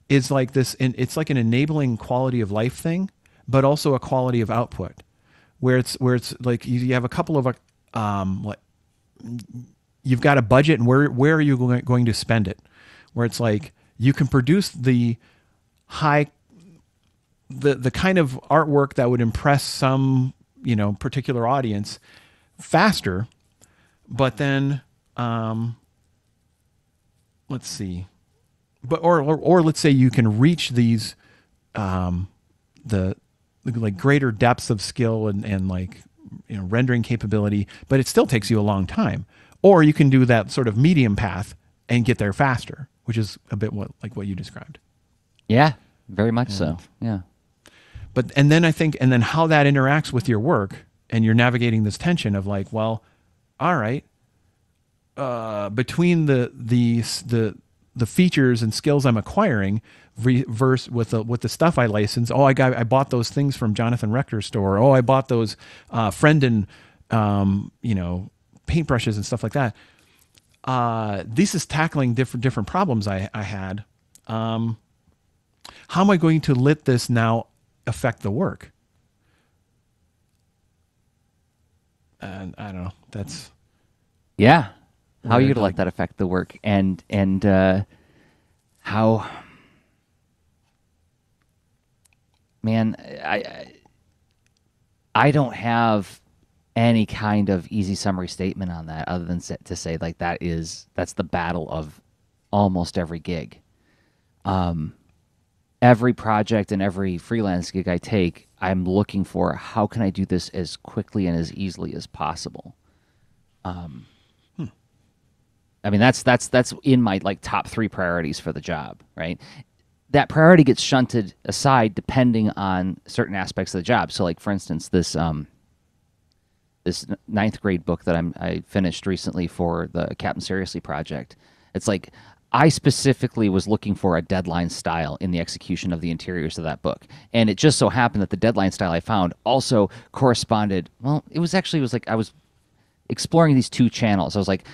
S2: is like this, and it's like an enabling quality of life thing, but also a quality of output, where it's like you have a couple of like you've got a budget, and where are you going to spend it? Where it's like you can produce the kind of artwork that would impress some particular audience faster, but then let's see, or let's say you can reach these the like greater depths of skill and like rendering capability, but it still takes you a long time. Or you can do that sort of medium path and get there faster, which is a bit what you described.
S1: Yeah, very much so. Yeah.
S2: But and then how that interacts with your work, and you're navigating this tension of like, well, all right, between the features and skills I'm acquiring versus with the stuff I license. Oh, I bought those things from Jonathan Rector's store. Oh, I bought those Friendin paintbrushes and stuff like that. This is tackling different problems I had. How am I going to let this now affect the work? And I don't know. That's
S1: how are you going to let that affect the work, and how? Man, I don't have any kind of easy summary statement on that, other than to say like that's the battle of almost every gig. Every project and every freelance gig I take, I'm looking for how can I do this as quickly and as easily as possible. I mean, that's in my like top 3 priorities for the job, right? That priority gets shunted aside depending on certain aspects of the job. So, like for instance, this 9th grade book that I finished recently for the Captain Seriously project. It's like I specifically was looking for a deadline style in the execution of the interiors of that book, and it just so happened that the deadline style I found also corresponded. Well, it was like I was exploring these 2 channels. I was like,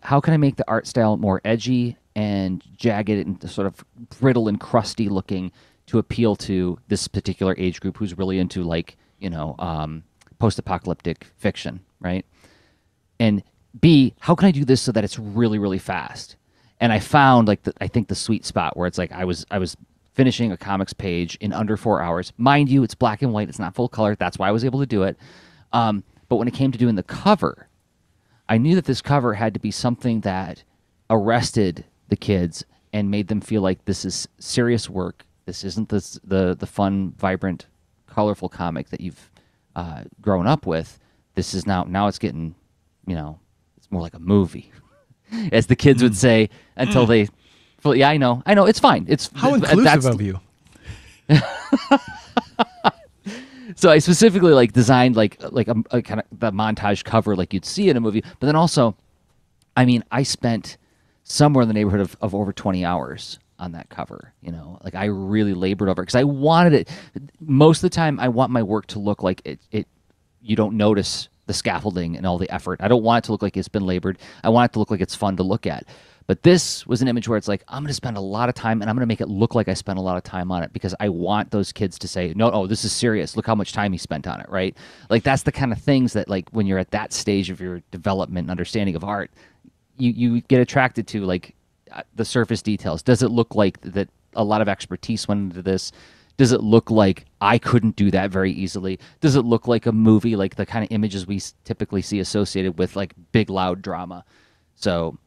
S1: how can I make the art style more edgy and jagged and sort of brittle and crusty looking to appeal to this particular age group who's really into like post-apocalyptic fiction, right? And B, how can I do this so that it's really, really fast? And I found like I think the sweet spot where it's like I was finishing a comics page in under 4 hours. Mind you, it's black and white. It's not full color. That's why I was able to do it. But when it came to doing the cover, I knew that this cover had to be something that arrested the kids and made them feel like this is serious work. This isn't the fun, vibrant, colorful comic that you've grown up with. This is now it's getting, it's more like a movie, as the kids would say until they. Well, yeah, I know, it's fine. It's
S2: how inclusive of you.
S1: So I specifically like designed like a kind of the montage cover like you'd see in a movie, but then also, I mean, I spent somewhere in the neighborhood of over 20 hours on that cover. Like I really labored over it because I wanted it. Most of the time, I want my work to look like it. You don't notice the scaffolding and all the effort. I don't want it to look like it's been labored. I want it to look like it's fun to look at. But this was an image where it's like, I'm going to spend a lot of time and I'm going to make it look like I spent a lot of time on it because I want those kids to say, no, this is serious. Look how much time he spent on it, right? Like that's the kind of things that like when you're at that stage of your development and understanding of art, you get attracted to like the surface details. Does it look like that a lot of expertise went into this? Does it look like I couldn't do that very easily? Does it look like a movie, like the kind of images we typically see associated with like big, loud drama? So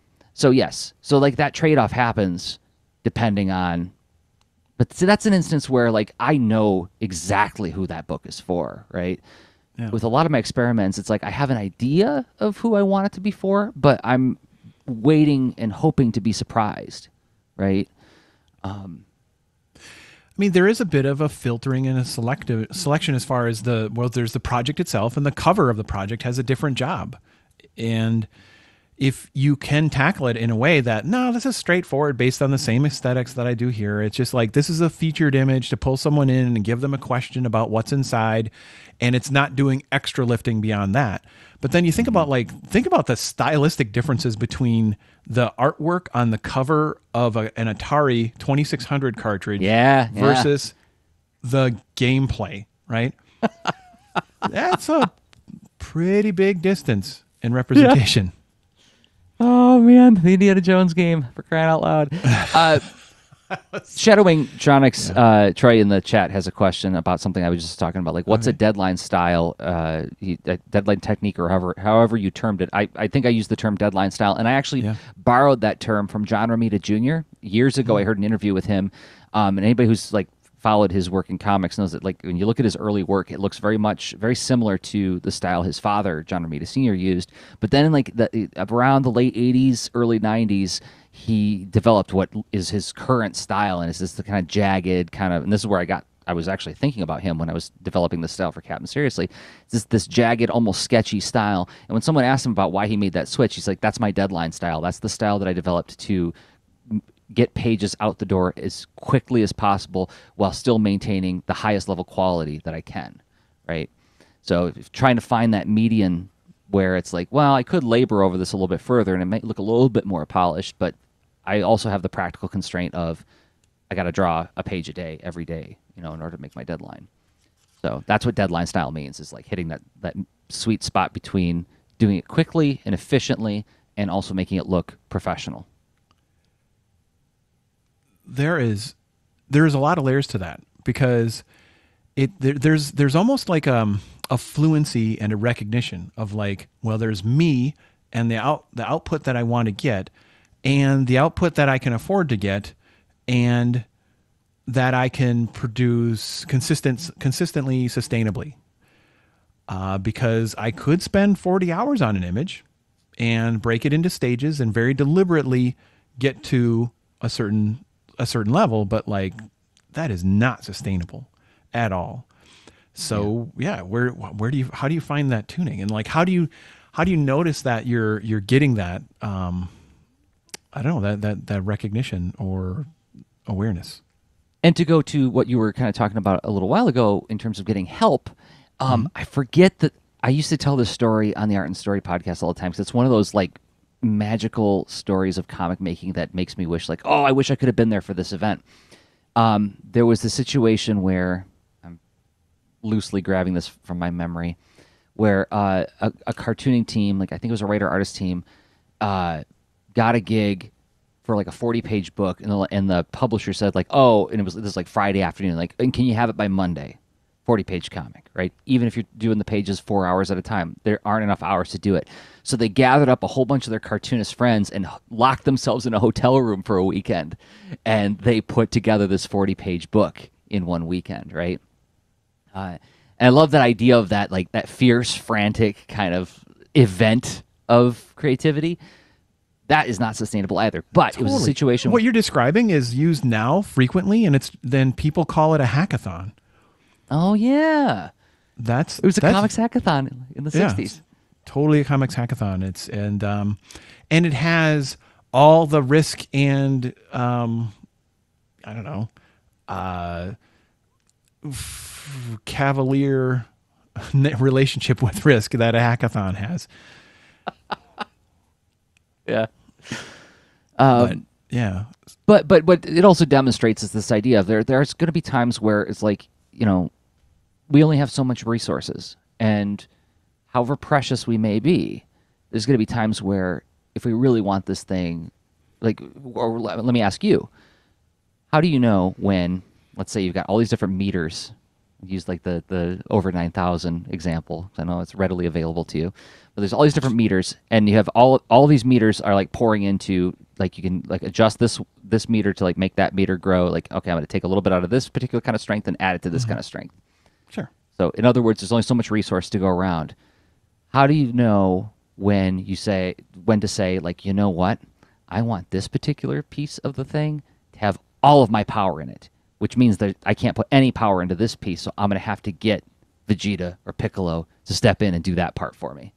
S1: yes. So like that trade-off happens depending on, but so that's an instance where like I know exactly who that book is for, right? Yeah. With a lot of my experiments, it's like I have an idea of who I want it to be for, but I'm waiting and hoping to be surprised, right?
S2: I mean, there is a bit of a filtering and a selection as far as there's the project itself, and the cover of the project has a different job. And if you can tackle it in a way that, no, this is straightforward based on the same aesthetics that I do here. It's just like, this is a featured image to pull someone in and give them a question about what's inside. And it's not doing extra lifting beyond that. But then you think about the stylistic differences between the artwork on the cover of an Atari 2600 cartridge versus the gameplay, right? That's a pretty big distance in representation.
S1: Yeah. Oh man, the Indiana Jones game, for crying out loud. Shadowing Tronics, Troy in the chat has a question about something I was just talking about. Like, what's a deadline style, a deadline technique, or however you termed it? I think I used the term deadline style, and I actually borrowed that term from John Romita Jr. Years ago. I heard an interview with him, and anybody who's like followed his work in comics knows that, like, when you look at his early work, it looks very similar to the style his father, John Romita Sr., used. But then in like around the late 80s, early 90s, he developed what is his current style, and it's this kind of jagged kind of, and this is where I was actually thinking about him when I was developing the style for Captain Seriously. It's this jagged, almost sketchy style. And when someone asked him about why he made that switch, he's like, that's my deadline style. That's the style that I developed to get pages out the door as quickly as possible while still maintaining the highest level quality that I can, right? So trying to find that median where it's like, well, I could labor over this a little bit further and it might look a little bit more polished, but I also have the practical constraint of I got to draw a page a day every day, in order to make my deadline. So that's what deadline style means, is like hitting that sweet spot between doing it quickly and efficiently and also making it look professional.
S2: There's a lot of layers to that, because there's almost like a fluency and a recognition of like, well, there's me and the output that I want to get, and the output that I can afford to get, and that I can produce consistently, sustainably. Because I could spend 40 hours on an image and break it into stages and very deliberately get to a certain level, but like that is not sustainable at all. So how do you find that tuning, and like how do you notice that you're getting that I don't know, that recognition or awareness?
S1: And to go to what you were kind of talking about a little while ago in terms of getting help, I forget that I used to tell this story on the Art and Story podcast all the time, because it's one of those like magical stories of comic making that makes me wish, like, oh, I wish I could have been there for this event. There was a situation where, I'm loosely grabbing this from my memory, where a cartooning team, like I think it was a writer-artist team, got a gig for like a 40-page book, and the publisher said like, oh, and this was like Friday afternoon, like, and can you have it by Monday? 40-page comic, right? Even if you're doing the pages 4 hours at a time, there aren't enough hours to do it. So they gathered up a whole bunch of their cartoonist friends and locked themselves in a hotel room for a weekend, and they put together this 40-page book in one weekend, right? And I love that idea of that, like that fierce, frantic kind of event of creativity. That is not sustainable either. But It was a situation.
S2: What you're describing is used now frequently, and then people call it a hackathon.
S1: Oh yeah, it was a comics hackathon in the 60s.
S2: Totally a comics hackathon. And it has all the risk and cavalier relationship with risk that a hackathon has.
S1: Yeah.
S2: But
S1: what it also demonstrates is this idea of there's going to be times where it's like, we only have so much resources, and however precious we may be, there's going to be times where if we really want this thing, like, or let me ask you, how do you know when, let's say you've got all these different meters, use like the over 9,000 example, I know it's readily available to you, but there's all these different meters, and you have all these meters are like pouring into, like, you can like adjust this meter to like make that meter grow, like, okay, I'm going to take a little bit out of this particular kind of strength and add it to this kind of strength.
S2: Sure.
S1: So in other words, there's only so much resource to go around. How do you know when to say, like, you know what, I want this particular piece of the thing to have all of my power in it, which means that I can't put any power into this piece, so I'm going to have to get Vegeta or Piccolo to step in and do that part for me.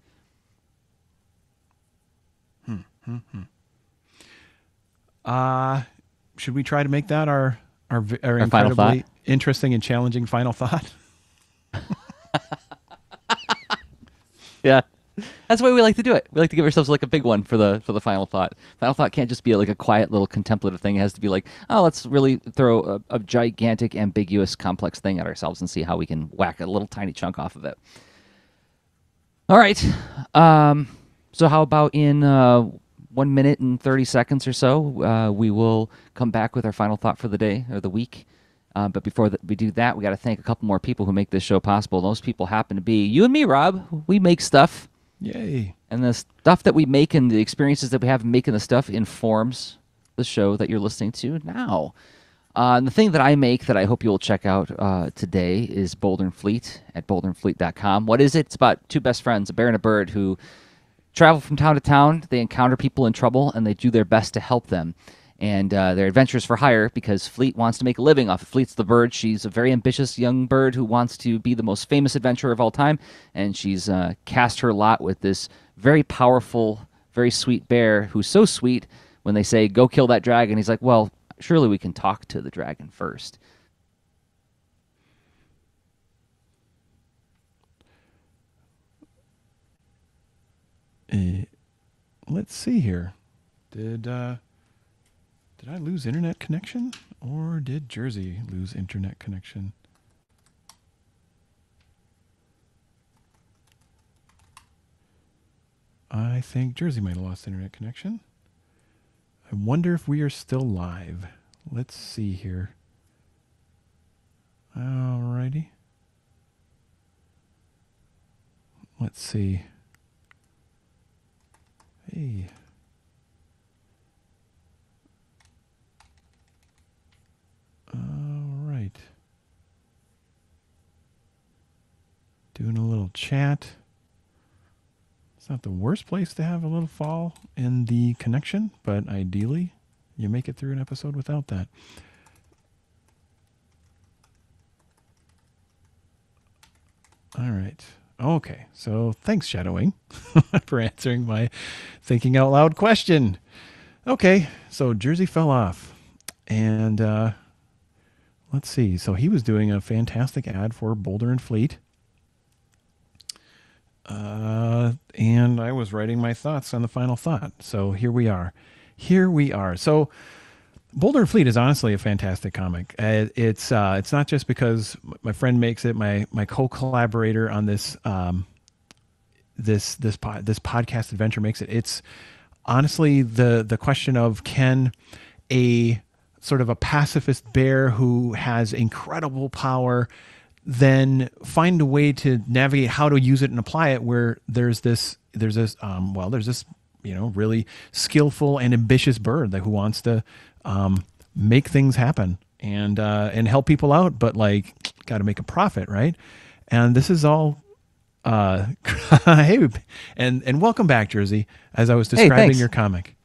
S2: Should we try to make that our
S1: Our final thought.
S2: incredibly interesting and challenging final thought?
S1: Yeah. That's the way we like to do it. We like to give ourselves like a big one for the final thought. Final thought can't just be like a quiet little contemplative thing. It has to be like, oh, let's really throw a gigantic, ambiguous, complex thing at ourselves and see how we can whack a little tiny chunk off of it. All right. So how about in 1 minute and 30 seconds or so, we will come back with our final thought for the day or the week. But before we do that, we got to thank a couple more people who make this show possible. Those people happen to be you and me, Rob. We make stuff.
S2: Yay.
S1: And the stuff that we make and the experiences that we have making the stuff informs the show that you're listening to now. And the thing that I make that I hope you'll check out today is Boulder and Fleet at boulderandfleet.com. What is it? It's about two best friends, a bear and a bird, who travel from town to town. They encounter people in trouble, and they do their best to help them. And they're adventurers for hire because Fleet wants to make a living off of Fleet's the bird. She's a very ambitious young bird who wants to be the most famous adventurer of all time, and she's cast her lot with this very powerful, very sweet bear who's so sweet when they say, go kill that dragon, he's like, well, surely we can talk to the dragon first.
S2: Let's see here. Did I lose internet connection, or did Jerzy lose internet connection? I think Jerzy might have lost internet connection. I wonder if we are still live. Let's see here. Alrighty. Let's see. Hey. All right. Doing a little chat. It's not the worst place to have a little fall in the connection, but ideally you make it through an episode without that. All right. Okay. So thanks, Shadowing, for answering my thinking out loud question. Okay. So Jerzy fell off. And let's see. So he was doing a fantastic ad for Boulder and Fleet. And I was writing my thoughts on the final thought. So here we are. So Boulder and Fleet is honestly a fantastic comic. It's not just because my friend makes it, my co-collaborator on this podcast adventure makes it. It's honestly the question of, can a sort of a pacifist bear who has incredible power then find a way to navigate how to use it and apply it, where there's this really skillful and ambitious bird who wants to make things happen and help people out, but like got to make a profit, right? And this is all hey, and welcome back, Jerzy, as I was describing your comic.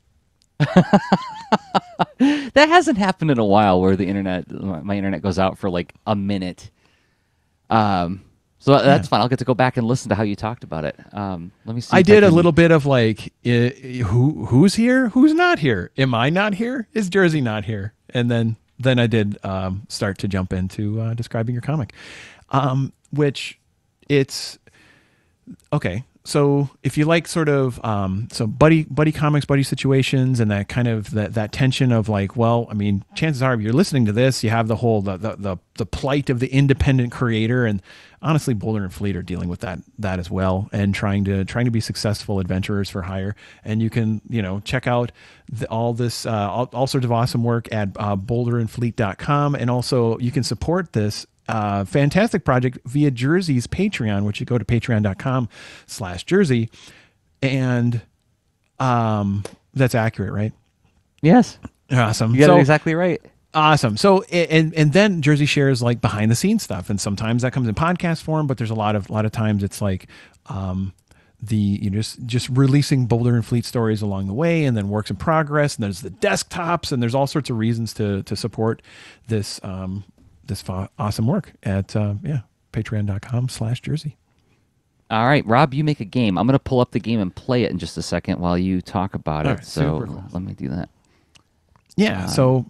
S1: That hasn't happened in a while, where my internet goes out for like a minute. So that's fine. I'll get to go back and listen to how you talked about it. Let me see.
S2: I did a little bit of like, who's here? Who's not here? Am I not here? Is Jerzy not here? And then I did start to jump into describing your comic, which it's okay. So if you like sort of so buddy comics, buddy situations, and that kind of that tension of like, well, I mean, chances are if you're listening to this, you have the whole the plight of the independent creator, and honestly, Boulder and Fleet are dealing with that as well, and trying to be successful adventurers for hire. And you can check out all sorts of awesome work at boulderandfleet.com, and also you can support this fantastic project via Jerzy's Patreon, which you go to patreon.com/Jerzy. And that's accurate, right?
S1: Yes.
S2: Awesome.
S1: You got it exactly right.
S2: Awesome. So, and then Jerzy shares like behind the scenes stuff. And sometimes that comes in podcast form, but there's a lot of times it's like, just releasing Boulder and Fleet stories along the way, and then works in progress. And there's the desktops, and there's all sorts of reasons to support this, awesome work at patreon.com/Jerzy.
S1: All right, Rob, you make a game. I'm going to pull up the game and play it in just a second while you talk about
S2: All
S1: it.
S2: right, super
S1: So
S2: cool.
S1: let me do that.
S2: Yeah. So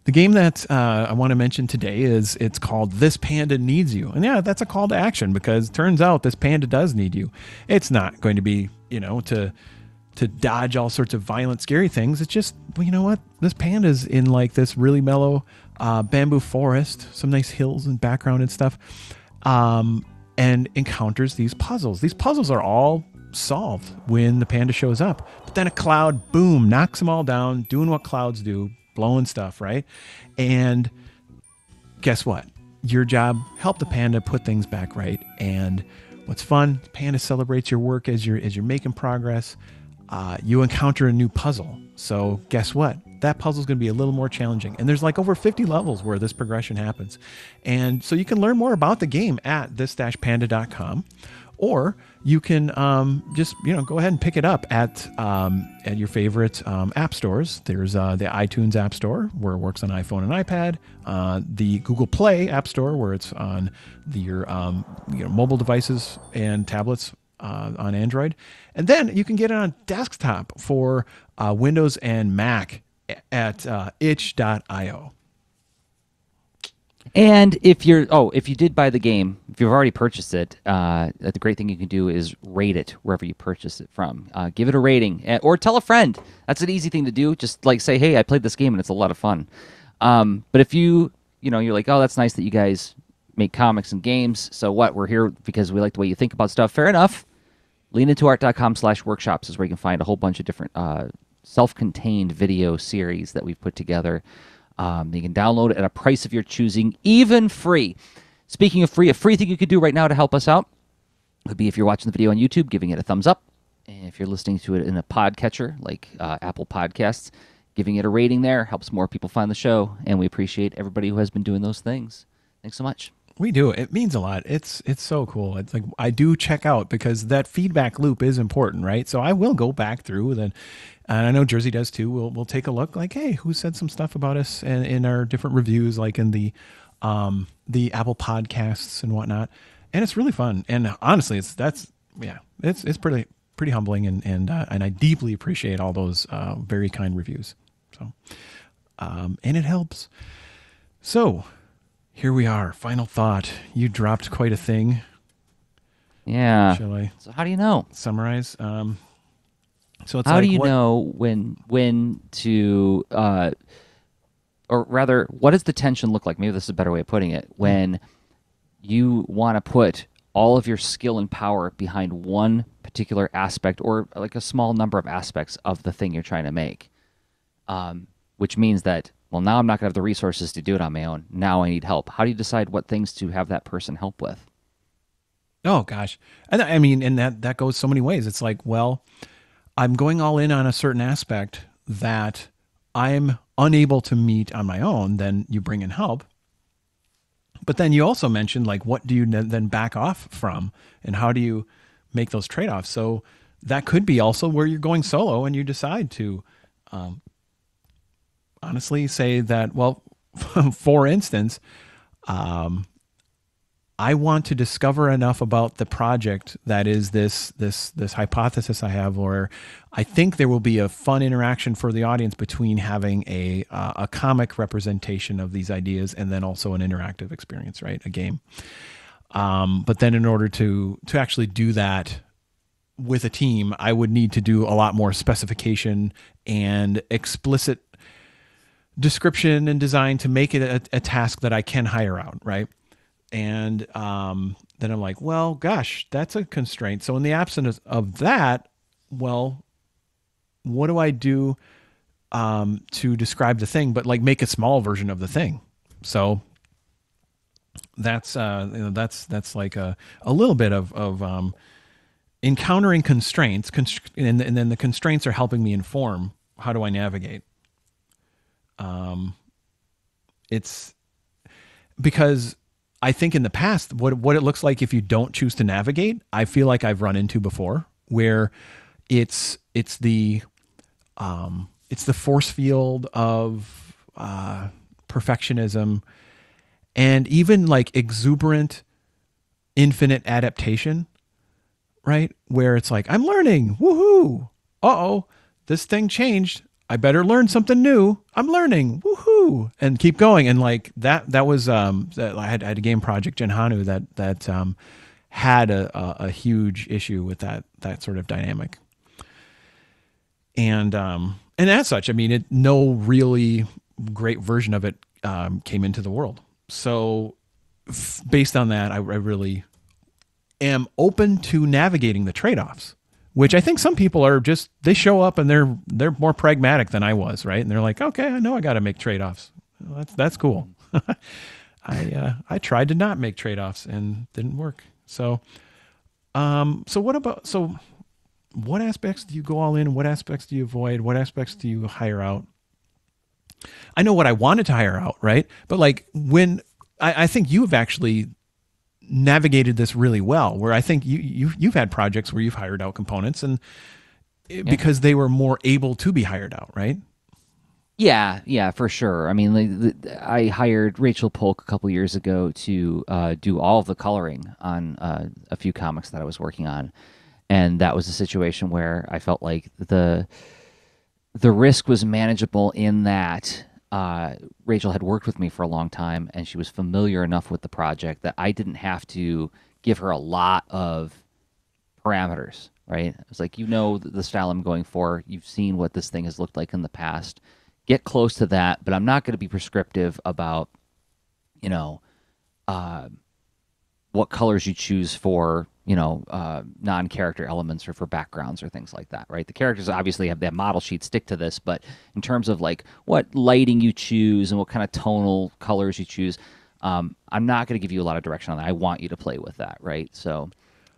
S2: the game that I want to mention today it's called This Panda Needs You. And yeah, that's a call to action because it turns out this panda does need you. It's not going to be, to dodge all sorts of violent, scary things. It's just, well, you know what? This panda's in like this really mellow bamboo forest, some nice hills and background and stuff, and encounters these puzzles. These puzzles are all solved when the panda shows up. But then a cloud, boom, knocks them all down, doing what clouds do, blowing stuff, right? And guess what? Your job, help the panda put things back right. And what's fun, the panda celebrates your work as you're making progress. You encounter a new puzzle. So guess what? That puzzle is going to be a little more challenging. And there's like over 50 levels where this progression happens. And so you can learn more about the game at this-panda.com, or you can just go ahead and pick it up at your favorite app stores. There's the iTunes App Store where it works on iPhone and iPad, the Google Play App Store where it's on your mobile devices and tablets on Android, and then you can get it on desktop for Windows and Mac at itch.io.
S1: And if you did buy the game, if you've already purchased it, the great thing you can do is rate it wherever you purchase it from. Give it a rating, or tell a friend. That's an easy thing to do. Just like say, hey, I played this game and it's a lot of fun. But if you're like, oh, that's nice that you guys make comics and games. So what? We're here because we like the way you think about stuff. Fair enough. leanintoart.com/workshops is where you can find a whole bunch of different self-contained video series that we've put together. You can download it at a price of your choosing, even free. Speaking of free, a free thing you could do right now to help us out would be if you're watching the video on YouTube, giving it a thumbs up. And if you're listening to it in a podcatcher like Apple Podcasts, giving it a rating there helps more people find the show. And we appreciate everybody who has been doing those things. Thanks so much.
S2: We do. It means a lot. It's so cool. It's like I do check out because that feedback loop is important, right? So I will go back through and I know Jerzy does too. We'll take a look like, hey, who said some stuff about us in our different reviews, like in the Apple Podcasts and whatnot. And it's really fun. And honestly, it's pretty humbling and I deeply appreciate all those very kind reviews. So and it helps. So here we are. Final thought. You dropped quite a thing.
S1: Yeah.
S2: Shall I
S1: So how do you know?
S2: summarize? So it's
S1: How
S2: like
S1: do you
S2: what,
S1: know when to, or rather, what does the tension look like? Maybe this is a better way of putting it. When you want to put all of your skill and power behind one particular aspect or like a small number of aspects of the thing you're trying to make, which means that, well, now I'm not going to have the resources to do it on my own. Now I need help. How do you decide what things to have that person help with?
S2: Oh gosh. And I mean, and that goes so many ways. It's like, well, I'm going all in on a certain aspect that I'm unable to meet on my own. Then you bring in help. But then you also mentioned like, what do you then back off from and how do you make those trade-offs? So that could be also where you're going solo and you decide to, honestly say that, well, for instance, I want to discover enough about the project that is this hypothesis I have, or I think there will be a fun interaction for the audience between having a comic representation of these ideas and then also an interactive experience, right? A game. But then in order to actually do that with a team, I would need to do a lot more specification and explicit description and design to make it a task that I can hire out, right? And then I'm like, well, gosh, that's a constraint. So in the absence of that, well, what do I do to describe the thing, but like make a small version of the thing? So that's that's like a little bit of encountering constraints, and then the constraints are helping me inform how do I navigate. It's because I think in the past, what it looks like if you don't choose to navigate, I feel like I've run into before, where it's the force field of perfectionism and even like exuberant, infinite adaptation. right? Where it's like, I'm learning, woohoo. Uh-oh, this thing changed. I better learn something new. I'm learning, woohoo, and keep going. And like that was I had a game project, Genhanu, that had a huge issue with that sort of dynamic. And as such, I mean, no really great version of it came into the world. So based on that, I really am open to navigating the trade-offs, which I think some people are just, they show up and they're more pragmatic than I was, right? And they're like, okay, I know I got to make trade-offs. Well, that's cool. I tried to not make trade-offs and didn't work. So what aspects do you go all in? What aspects do you avoid? What aspects do you hire out? I know what I wanted to hire out, right? But like when I think you've actually navigated this really well, where I think you've had projects where you've hired out components and because they were more able to be hired out, right?
S1: Yeah, for sure. I mean, I hired Rachel Polk a couple years ago to do all of the coloring on a few comics that I was working on, and that was a situation where I felt like the risk was manageable in that Rachel had worked with me for a long time, and she was familiar enough with the project that I didn't have to give her a lot of parameters, right? It was like, the style I'm going for. You've seen what this thing has looked like in the past. Get close to that, but I'm not going to be prescriptive about, what colors you choose for, non-character elements or for backgrounds or things like that, right? The characters obviously have that model sheet, stick to this, but in terms of like what lighting you choose and what kind of tonal colors you choose, I'm not going to give you a lot of direction on that. I want you to play with that, right? So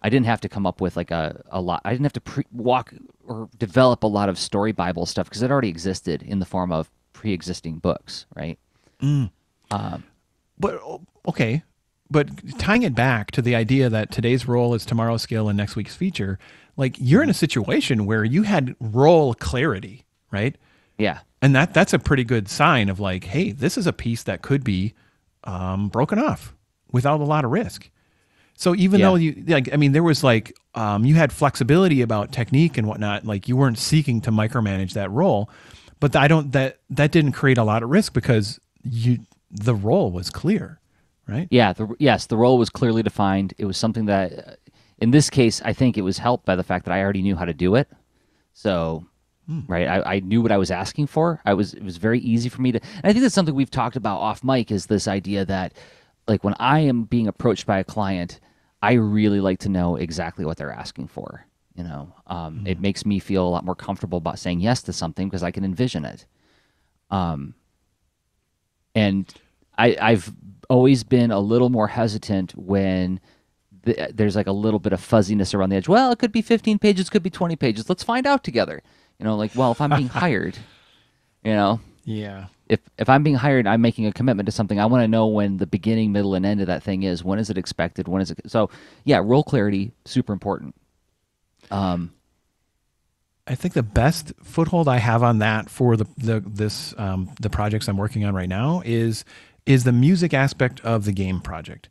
S1: I didn't have to come up with like a lot. I didn't have to walk or develop a lot of story Bible stuff because it already existed in the form of pre-existing books, right?
S2: But okay. But tying it back to the idea that today's role is tomorrow's skill and next week's feature, like you're in a situation where you had role clarity, right?
S1: Yeah.
S2: And that's a pretty good sign of like, hey, this is a piece that could be broken off without a lot of risk. So even though there was like, you had flexibility about technique and whatnot, like you weren't seeking to micromanage that role, but that didn't create a lot of risk because the role was clear. Right?
S1: Yeah. The role was clearly defined. It was something that, in this case, I think it was helped by the fact that I already knew how to do it. So, right, I knew what I was asking for. It was very easy for me to. And I think that's something we've talked about off mic is this idea that, like, when I am being approached by a client, I really like to know exactly what they're asking for. It makes me feel a lot more comfortable about saying yes to something because I can envision it. And I've always been a little more hesitant when there's like a little bit of fuzziness around the edge. Well, it could be 15 pages, could be 20 pages. Let's find out together. If I'm being hired,
S2: Yeah.
S1: If I'm being hired, I'm making a commitment to something. I want to know when the beginning, middle, and end of that thing is. When is it expected? When is it? So, yeah, role clarity, super important.
S2: I think the best foothold I have on that for the projects I'm working on right now is the music aspect of the game project.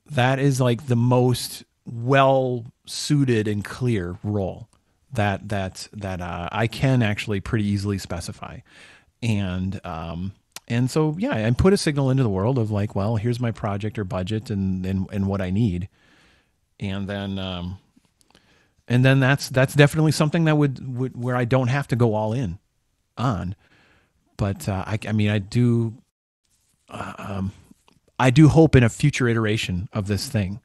S2: That is like the most well suited and clear role that I can actually pretty easily specify. And so, yeah, and put a signal into the world of like, well, here's my project or budget and what I need. And then that's definitely something that would where I don't have to go all in on. But I do hope in a future iteration of this thing,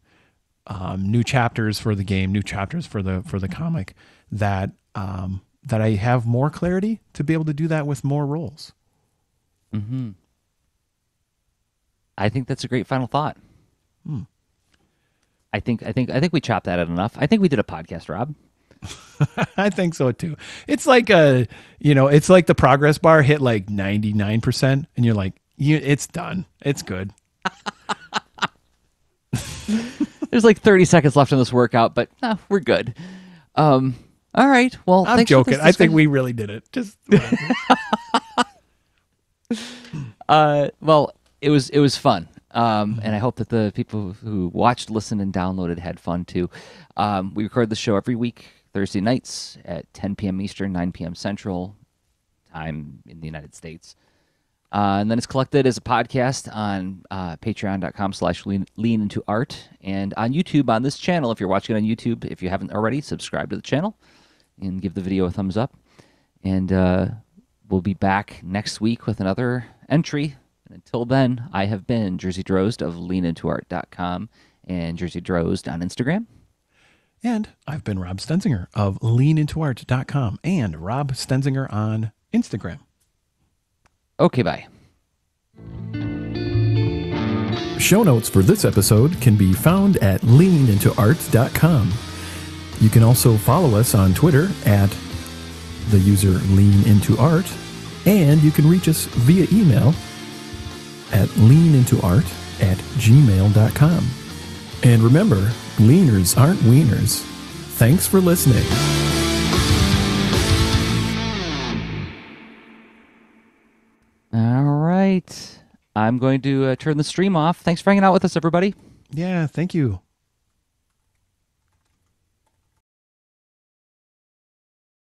S2: new chapters for the game, new chapters for the comic, that I have more clarity to be able to do that with more roles.
S1: Mm-hmm. I think that's a great final thought. I think we chopped that out enough. I think we did a podcast, Rob.
S2: I think so too. It's like it's like the progress bar hit like 99% and you're like, it's done. It's good.
S1: There's like 30 seconds left in this workout, but no, we're good. All right. Well,
S2: I'm joking. I think we really did it. Just
S1: well, it was fun. And I hope that the people who watched, listened, and downloaded had fun too. We record the show every week, Thursday nights at 10 p.m. Eastern, 9 p.m. Central time in the United States. And then it's collected as a podcast on patreon.com/lean into art and on YouTube on this channel. If you're watching it on YouTube, if you haven't already, subscribe to the channel and give the video a thumbs up. And we'll be back next week with another entry. And until then, I have been Jerzy Drozd of leanintoart.com and Jerzy Drozd on Instagram.
S2: And I've been Rob Stenzinger of leanintoart.com and Rob Stenzinger on Instagram.
S1: Okay, bye.
S2: Show notes for this episode can be found at leanintoart.com. You can also follow us on Twitter at the user leanintoart, and you can reach us via email at leanintoart@gmail.com. And remember, leaners aren't wieners. Thanks for listening.
S1: All right. I'm going to turn the stream off. Thanks for hanging out with us, everybody.
S2: Yeah, thank you.